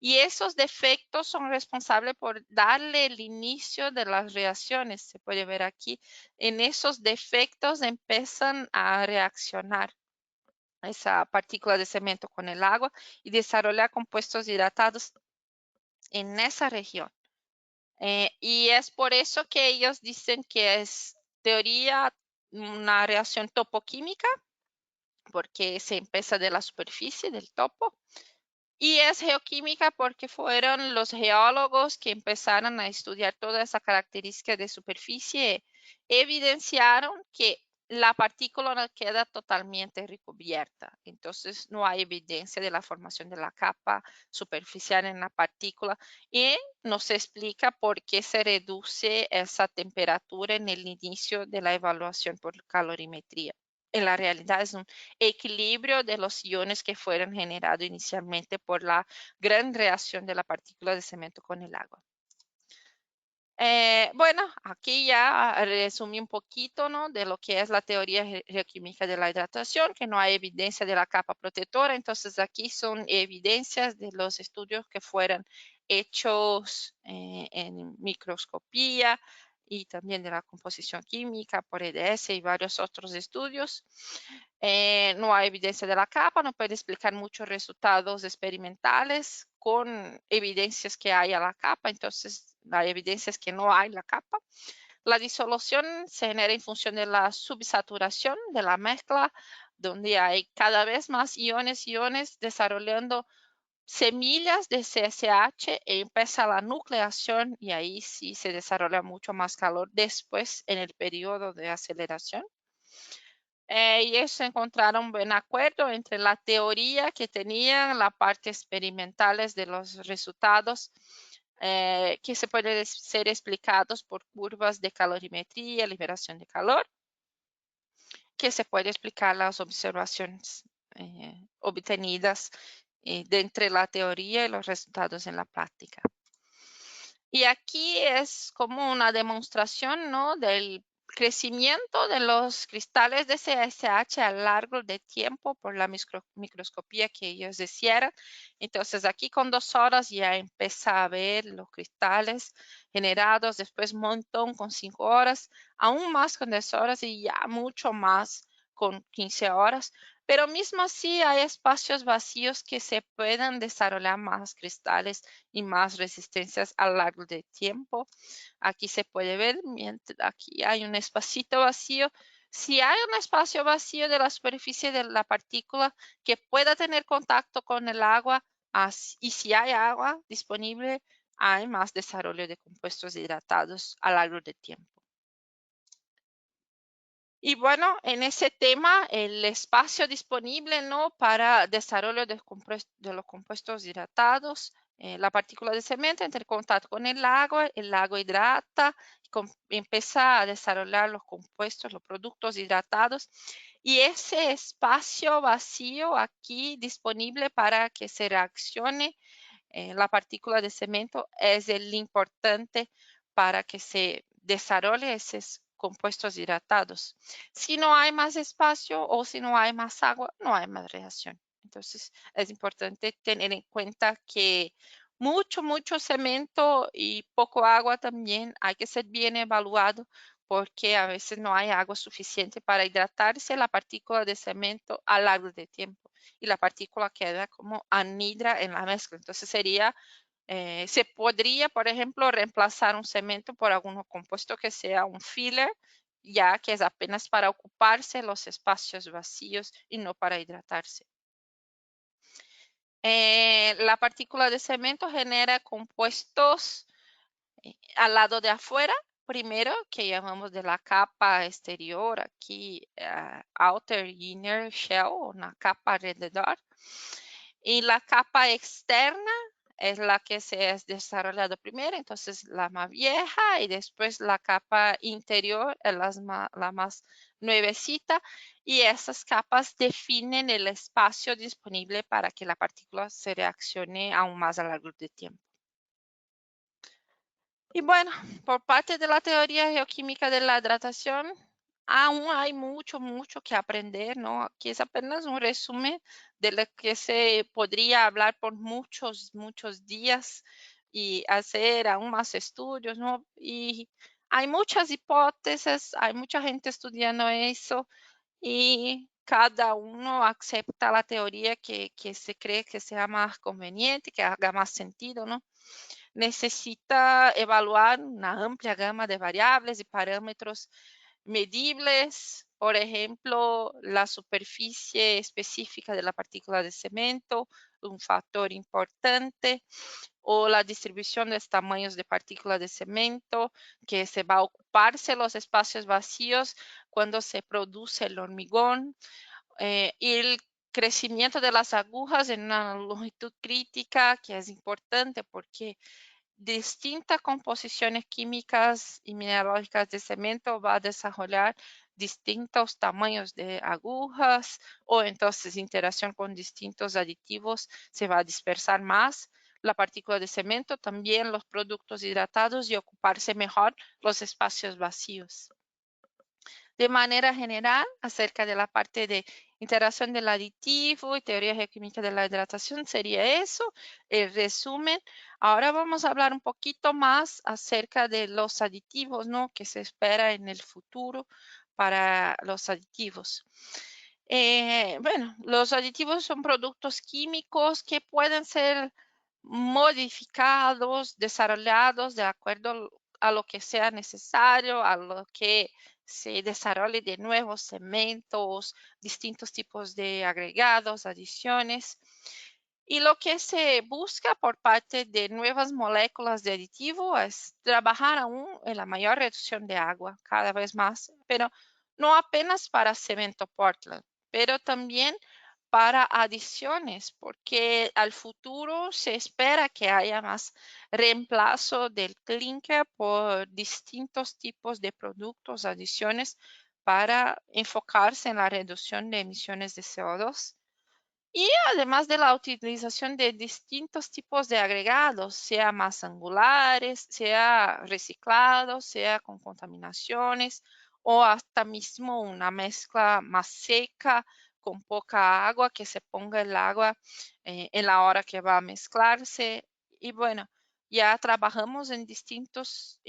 Y esos defectos son responsables por darle el inicio de las reacciones. Se puede ver aquí, en esos defectos empiezan a reaccionar esa partícula de cemento con el agua y desarrollar compuestos hidratados en esa región. Y es por eso que ellos dicen que es teoría una reacción topoquímica, porque se empieza de la superficie del topo. Y es geoquímica porque fueron los geólogos que empezaron a estudiar toda esa característica de superficie, evidenciaron que la partícula no queda totalmente recubierta. Entonces no hay evidencia de la formación de la capa superficial en la partícula y nos explica por qué se reduce esa temperatura en el inicio de la evaluación por calorimetría. En la realidad es un equilibrio de los iones que fueron generados inicialmente por la gran reacción de la partícula de cemento con el agua. Bueno, aquí ya resumí un poquito, ¿no?, de lo que es la teoría geoquímica de la hidratación, que no hay evidencia de la capa protectora. Entonces aquí son evidencias de los estudios que fueron hechos en microscopía y también de la composición química por EDS y varios otros estudios. No hay evidencia de la capa, no puede explicar muchos resultados experimentales con evidencias que hay a la capa. Entonces la evidencia es que no hay la capa. La disolución se genera en función de la subsaturación de la mezcla, donde hay cada vez más iones desarrollando semillas de CSH y empieza la nucleación, y ahí sí se desarrolla mucho más calor después en el periodo de aceleración. Y ellos encontraron un buen acuerdo entre la teoría que tenían, la parte experimentales de los resultados, que se pueden ser explicados por curvas de calorimetría, liberación de calor, que se puede explicar las observaciones obtenidas de entre la teoría y los resultados en la práctica. Y aquí es como una demostración, ¿no?, del crecimiento de los cristales de CSH a lo largo del tiempo por la microscopía que ellos hicieron. Entonces aquí con 2 horas ya empieza a ver los cristales generados, después un montón con 5 horas, aún más con 10 horas y ya mucho más con 15 horas. Pero mismo así hay espacios vacíos que se pueden desarrollar más cristales y más resistencias a lo largo del tiempo. Aquí se puede ver, aquí hay un espacito vacío. Si hay un espacio vacío de la superficie de la partícula que pueda tener contacto con el agua, y si hay agua disponible, hay más desarrollo de compuestos hidratados a lo largo del tiempo. Y bueno, en ese tema, el espacio disponible, ¿no?, para desarrollo de los compuestos hidratados, la partícula de cemento entra en contacto con el agua hidrata, empieza a desarrollar los compuestos, los productos hidratados, y ese espacio vacío aquí disponible para que se reaccione la partícula de cemento es el importante para que se desarrolle esos compuestos hidratados. Si no hay más espacio o si no hay más agua, no hay más reacción. Entonces es importante tener en cuenta que mucho cemento y poco agua también hay que ser bien evaluado, porque a veces no hay agua suficiente para hidratarse la partícula de cemento a lo largo del tiempo y la partícula queda como anhidra en la mezcla. Entonces se podría, por ejemplo, reemplazar un cemento por algún compuesto que sea un filler, ya que es apenas para ocuparse los espacios vacíos y no para hidratarse. La partícula de cemento genera compuestos al lado de afuera, primero, que llamamos de la capa exterior, aquí outer inner shell, una capa alrededor. Y la capa externa es la que se ha desarrollado primero, entonces la más vieja, y después la capa interior es la más nuevecita, y esas capas definen el espacio disponible para que la partícula se reaccione aún más a lo largo del tiempo. Y bueno, por parte de la teoría geoquímica de la hidratación, aún hay mucho que aprender, ¿no? Aquí es apenas un resumen de lo que se podría hablar por muchos días y hacer aún más estudios, ¿no? Y hay muchas hipótesis, hay mucha gente estudiando eso, y cada uno acepta la teoría que se cree que sea más conveniente, que haga más sentido, ¿no? Necesita evaluar una amplia gama de variables y parámetros medibles, por ejemplo, la superficie específica de la partícula de cemento, un factor importante, o la distribución de los tamaños de partículas de cemento, que se va a ocuparse los espacios vacíos cuando se produce el hormigón, y el crecimiento de las agujas en una longitud crítica, que es importante porque distintas composiciones químicas y mineralógicas de cemento va a desarrollar distintos tamaños de agujas, o entonces interacción con distintos aditivos se va a dispersar más. la partícula de cemento, también los productos hidratados y ocuparse mejor los espacios vacíos. De manera general, acerca de la parte de interacción del aditivo y teoría geoquímica de la hidratación, sería eso, el resumen. Ahora vamos a hablar un poquito más acerca de los aditivos, ¿no? Que se espera en el futuro para los aditivos. Bueno, los aditivos son productos químicos que pueden ser modificados, desarrollados de acuerdo a lo que sea necesario, a lo que se desarrolle de nuevos cementos, distintos tipos de agregados, adiciones. Y lo que se busca por parte de nuevas moléculas de aditivo es trabajar aún en la mayor reducción de agua, cada vez más, pero no apenas para cemento Portland, pero también para adiciones, porque al futuro se espera que haya más reemplazo del clinker por distintos tipos de productos, adiciones, para enfocarse en la reducción de emisiones de CO2. Y además de la utilización de distintos tipos de agregados, sea más angulares, sea reciclados, sea con contaminaciones o hasta mismo una mezcla más seca con poca agua, que se ponga el agua en la hora que va a mezclarse. Y bueno, ya trabajamos en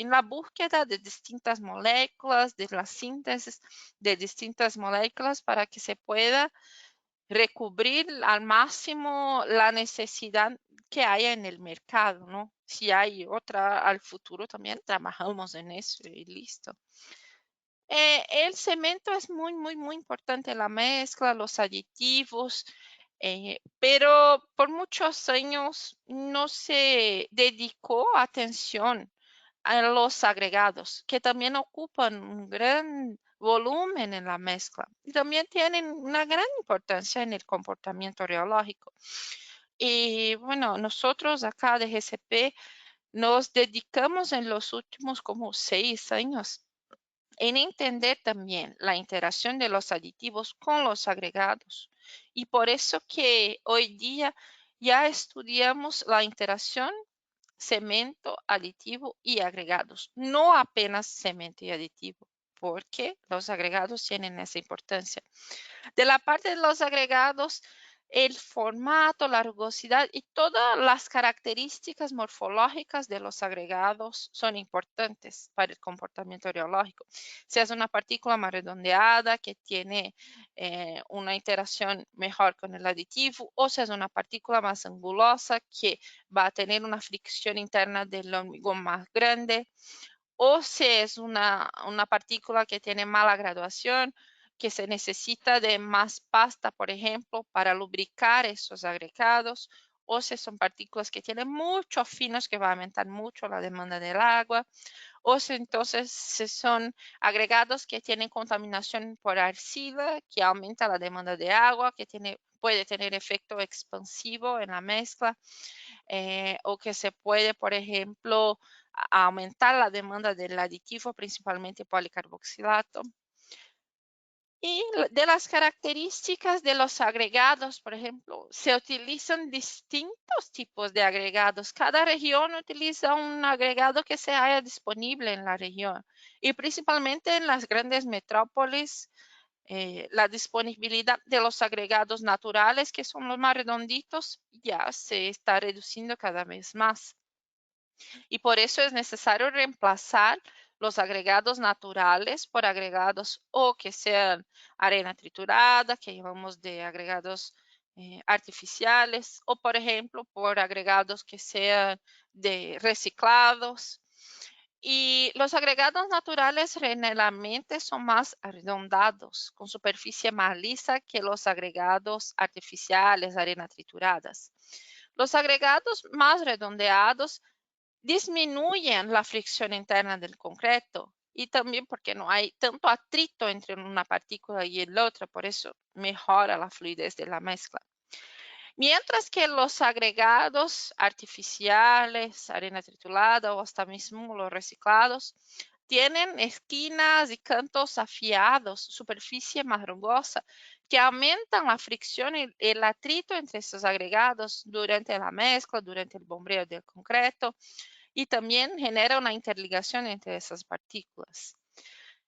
la búsqueda de distintas moléculas, de la síntesis de distintas moléculas para que se pueda recubrir al máximo la necesidad que haya en el mercado, ¿no? Si hay otra al futuro, también trabajamos en eso y listo. El cemento es muy importante, la mezcla, los aditivos, pero por muchos años no se dedicó atención a los agregados, que también ocupan un gran volumen en la mezcla y también tienen una gran importancia en el comportamiento reológico. Y bueno, nosotros acá de GCP nos dedicamos en los últimos como 6 años en entender también la interacción de los aditivos con los agregados. Y por eso que hoy día ya estudiamos la interacción cemento, aditivo y agregados, no apenas cemento y aditivo, porque los agregados tienen esa importancia. De la parte de los agregados, el formato, la rugosidad y todas las características morfológicas de los agregados son importantes para el comportamiento reológico. Si es una partícula más redondeada que tiene una interacción mejor con el aditivo, o si es una partícula más angulosa que va a tener una fricción interna del hormigón más grande, o si es una partícula que tiene mala graduación, que se necesita de más pasta, por ejemplo, para lubricar esos agregados, o si son partículas que tienen muchos finos que va a aumentar mucho la demanda del agua, o si entonces son agregados que tienen contaminación por arcilla, que aumenta la demanda de agua, que puede tener efecto expansivo en la mezcla, o que se puede, por ejemplo, aumentar la demanda del aditivo, principalmente policarboxilato. Y de las características de los agregados, por ejemplo, se utilizan distintos tipos de agregados. Cada región utiliza un agregado que se haya disponible en la región. Y principalmente en las grandes metrópolis, la disponibilidad de los agregados naturales, que son los más redonditos, ya se está reduciendo cada vez más. Y por eso es necesario reemplazar los agregados naturales por agregados o que sean arena triturada, que llamamos de agregados artificiales, o por ejemplo por agregados que sean de reciclados. Y los agregados naturales generalmente son más arredondados, con superficie más lisa que los agregados artificiales, arena trituradas. Los agregados más redondeados disminuyen la fricción interna del concreto y también porque no hay tanto atrito entre una partícula y el otro, por eso mejora la fluidez de la mezcla. Mientras que los agregados artificiales, arena triturada o hasta mismo los reciclados, tienen esquinas y cantos afiados, superficie más rugosa, que aumentan la fricción y el atrito entre estos agregados durante la mezcla, durante el bombeo del concreto, y también genera una interligación entre esas partículas.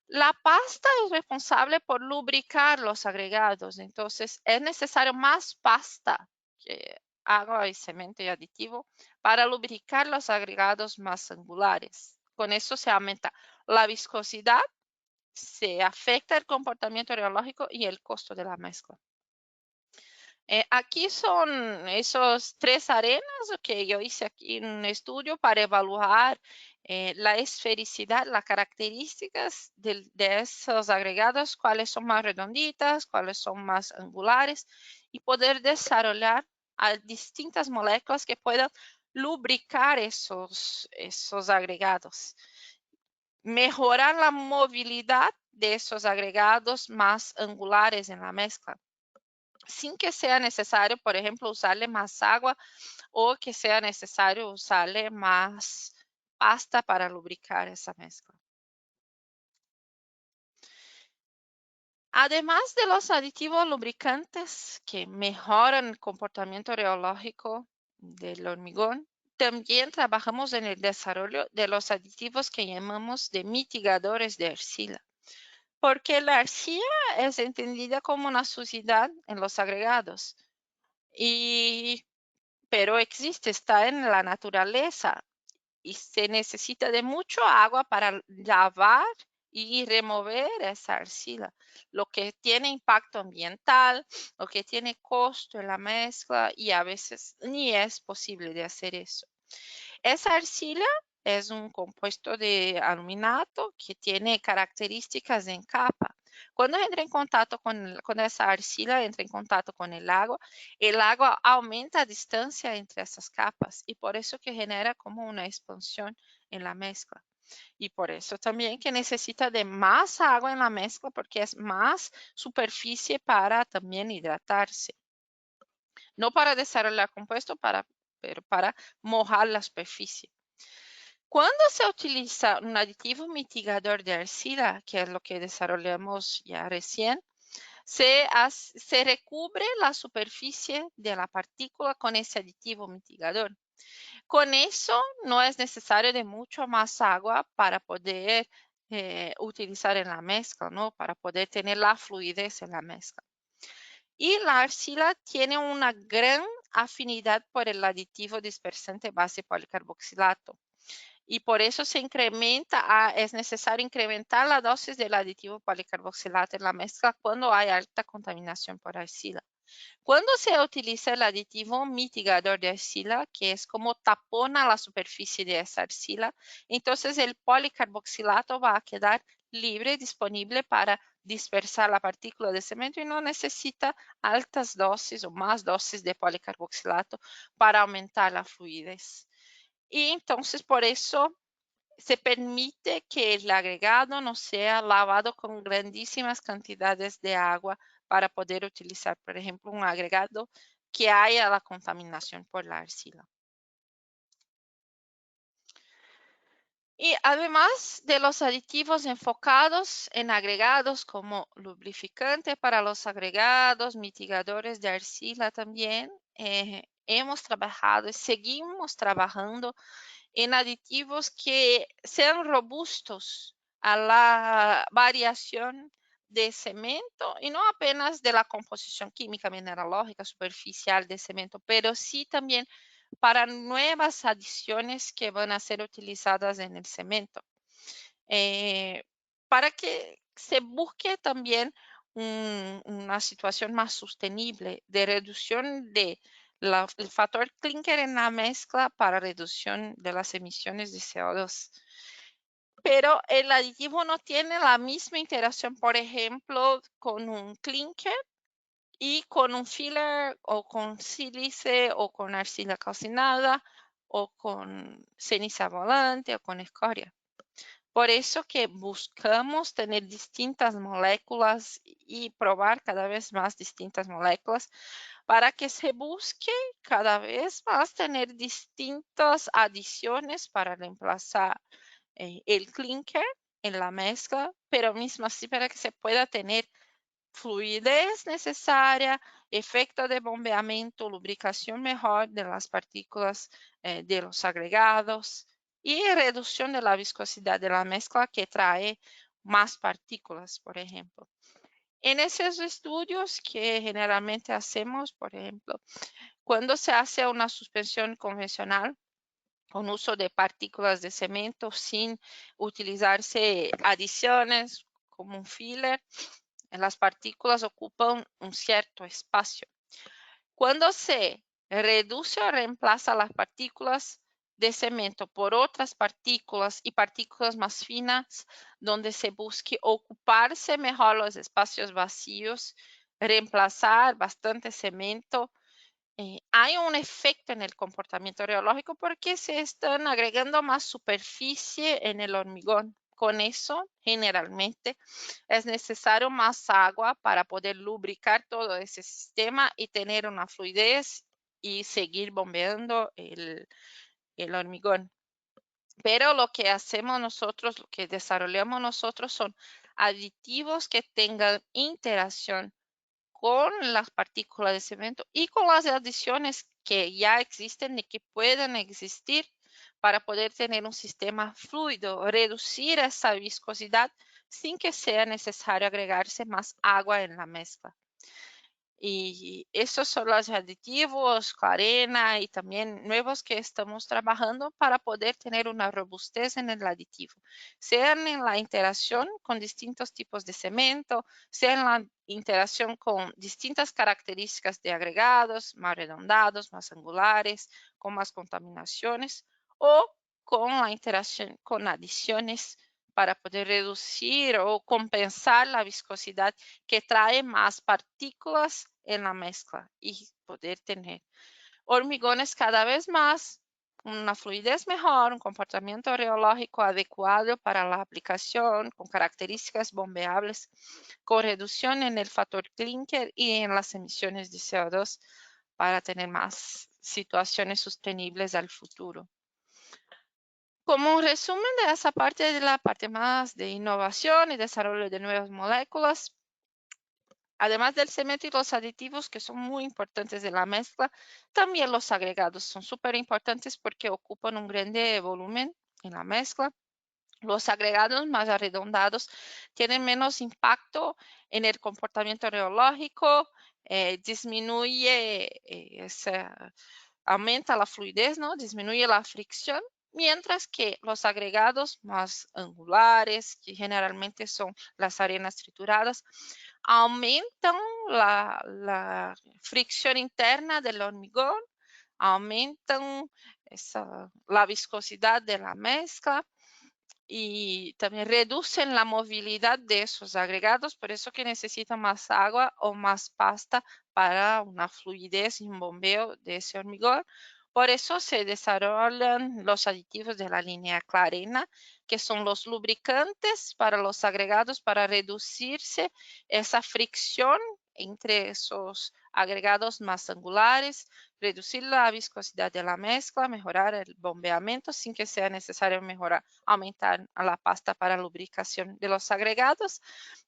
La pasta es responsable por lubricar los agregados, entonces es necesario más pasta que agua y cemento y aditivo para lubricar los agregados más angulares. Con eso se aumenta la viscosidad, se afecta el comportamiento reológico y el costo de la mezcla. Aquí son esos 3 arenas que yo hice aquí en un estudio para evaluar la esfericidad, las características de esos agregados, cuáles son más redonditas, cuáles son más angulares, y poder desarrollar a distintas moléculas que puedan lubricar esos agregados. Mejorar la movilidad de esos agregados más angulares en la mezcla, sin que sea necesario, por ejemplo, usarle más agua o que sea necesario usarle más pasta para lubricar esa mezcla. Además de los aditivos lubricantes que mejoran el comportamiento reológico del hormigón, también trabajamos en el desarrollo de los aditivos que llamamos de mitigadores de arcilla, porque la arcilla es entendida como una suciedad en los agregados, pero existe, está en la naturaleza y se necesita de mucho agua para lavar y remover esa arcilla, lo que tiene impacto ambiental, lo que tiene costo en la mezcla, y a veces ni es posible de hacer eso. Esa arcilla es un compuesto de aluminato que tiene características en capa. Cuando entra en contacto con esa arcilla, entra en contacto con el agua aumenta a distancia entre esas capas y por eso que genera como una expansión en la mezcla. Y por eso también que necesita de más agua en la mezcla porque es más superficie para también hidratarse. No para desarrollar compuesto, pero para mojar la superficie. Cuando se utiliza un aditivo mitigador de arcilla, que es lo que desarrollamos ya recién, se recubre la superficie de la partícula con ese aditivo mitigador. Con eso no es necesario de mucho más agua para poder utilizar en la mezcla, ¿no? Para poder tener la fluidez en la mezcla. Y la arcilla tiene una gran afinidad por el aditivo dispersante base policarboxilato. Y por eso es necesario incrementar la dosis del aditivo policarboxilato en la mezcla cuando hay alta contaminación por arcilla. Cuando se utiliza el aditivo mitigador de arcilla, que es como tapona la superficie de esa arcilla, entonces el policarboxilato va a quedar libre, disponible para dispersar la partícula de cemento y no necesita altas dosis o más dosis de policarboxilato para aumentar la fluidez. Y entonces por eso se permite que el agregado no sea lavado con grandísimas cantidades de agua para poder utilizar, por ejemplo, un agregado que haya la contaminación por la arcilla. Y además de los aditivos enfocados en agregados como lubrificante para los agregados, mitigadores de arcilla también, hemos trabajado y seguimos trabajando en aditivos que sean robustos a la variación de cemento y no apenas de la composición química mineralógica superficial de cemento, pero sí también para nuevas adiciones que van a ser utilizadas en el cemento, para que se busque también una situación más sostenible de reducción de el factor clinker en la mezcla para reducción de las emisiones de CO2. Pero el aditivo no tiene la misma interacción, por ejemplo, con un clinker y con un filler o con sílice o con arcilla calcinada o con ceniza volante o con escoria. Por eso que buscamos tener distintas moléculas y probar cada vez más distintas moléculas para que se busque cada vez más tener distintas adiciones para reemplazar el clinker en la mezcla, pero mismo así para que se pueda tener fluidez necesaria, efecto de bombeamiento, lubricación mejor de las partículas de los agregados y reducción de la viscosidad de la mezcla que trae más partículas, por ejemplo. En esos estudios que generalmente hacemos, por ejemplo, cuando se hace una suspensión convencional con uso de partículas de cemento sin utilizarse adiciones como un filler, las partículas ocupan un cierto espacio. Cuando se reduce o reemplaza las partículas de cemento por otras partículas y partículas más finas, donde se busque ocuparse mejor los espacios vacíos, reemplazar bastante cemento, hay un efecto en el comportamiento reológico porque se están agregando más superficie en el hormigón. Con eso, generalmente, es necesario más agua para poder lubricar todo ese sistema y tener una fluidez y seguir bombeando el hormigón. Pero lo que hacemos nosotros, lo que desarrollamos nosotros son aditivos que tengan interacción con las partículas de cemento y con las adiciones que ya existen y que pueden existir para poder tener un sistema fluido, reducir esa viscosidad sin que sea necesario agregarse más agua en la mezcla. Y esos son los aditivos, arena y también nuevos que estamos trabajando para poder tener una robustez en el aditivo, sean en la interacción con distintos tipos de cemento, sea en la interacción con distintas características de agregados, más redondados, más angulares, con más contaminaciones, o con la interacción con adiciones para poder reducir o compensar la viscosidad que trae más partículas en la mezcla y poder tener hormigones cada vez más, una fluidez mejor, un comportamiento reológico adecuado para la aplicación, con características bombeables, con reducción en el factor clinker y en las emisiones de CO2 para tener más situaciones sostenibles al futuro. Como un resumen de esa parte, de la parte más de innovación y desarrollo de nuevas moléculas, además del cemento y los aditivos que son muy importantes de la mezcla, también los agregados son súper importantes porque ocupan un grande volumen en la mezcla. Los agregados más arredondados tienen menos impacto en el comportamiento reológico, disminuye aumenta la fluidez, ¿no? Disminuye la fricción, mientras que los agregados más angulares, que generalmente son las arenas trituradas, aumentan la fricción interna del hormigón, aumentan la viscosidad de la mezcla y también reducen la movilidad de esos agregados, por eso que necesitan más agua o más pasta para una fluidez y un bombeo de ese hormigón. Por eso se desarrollan los aditivos de la línea Clarena, que son los lubricantes para los agregados para reducirse esa fricción entre esos agregados más angulares, reducir la viscosidad de la mezcla, mejorar el bombeamiento sin que sea necesario aumentar la pasta para lubricación de los agregados.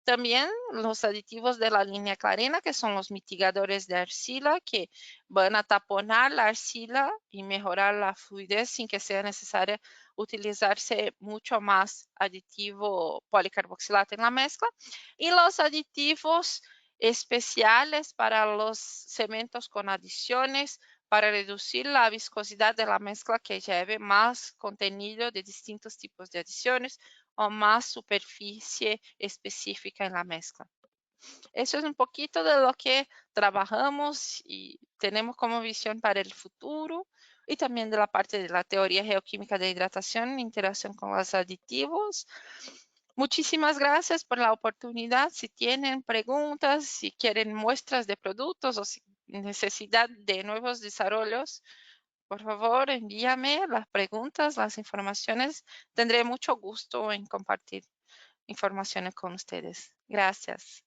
También los aditivos de la línea Clarena, que son los mitigadores de arcila, que van a taponar la arcila y mejorar la fluidez sin que sea necesario utilizarse mucho más aditivo policarboxilato en la mezcla. Y los aditivos especiales para los cementos con adiciones para reducir la viscosidad de la mezcla que lleve más contenido de distintos tipos de adiciones o más superficie específica en la mezcla. Eso es un poquito de lo que trabajamos y tenemos como visión para el futuro y también de la parte de la teoría geoquímica de hidratación en interacción con los aditivos. Muchísimas gracias por la oportunidad. Si tienen preguntas, si quieren muestras de productos o si necesidad de nuevos desarrollos, por favor, envíame las preguntas, las informaciones. Tendré mucho gusto en compartir informaciones con ustedes. Gracias.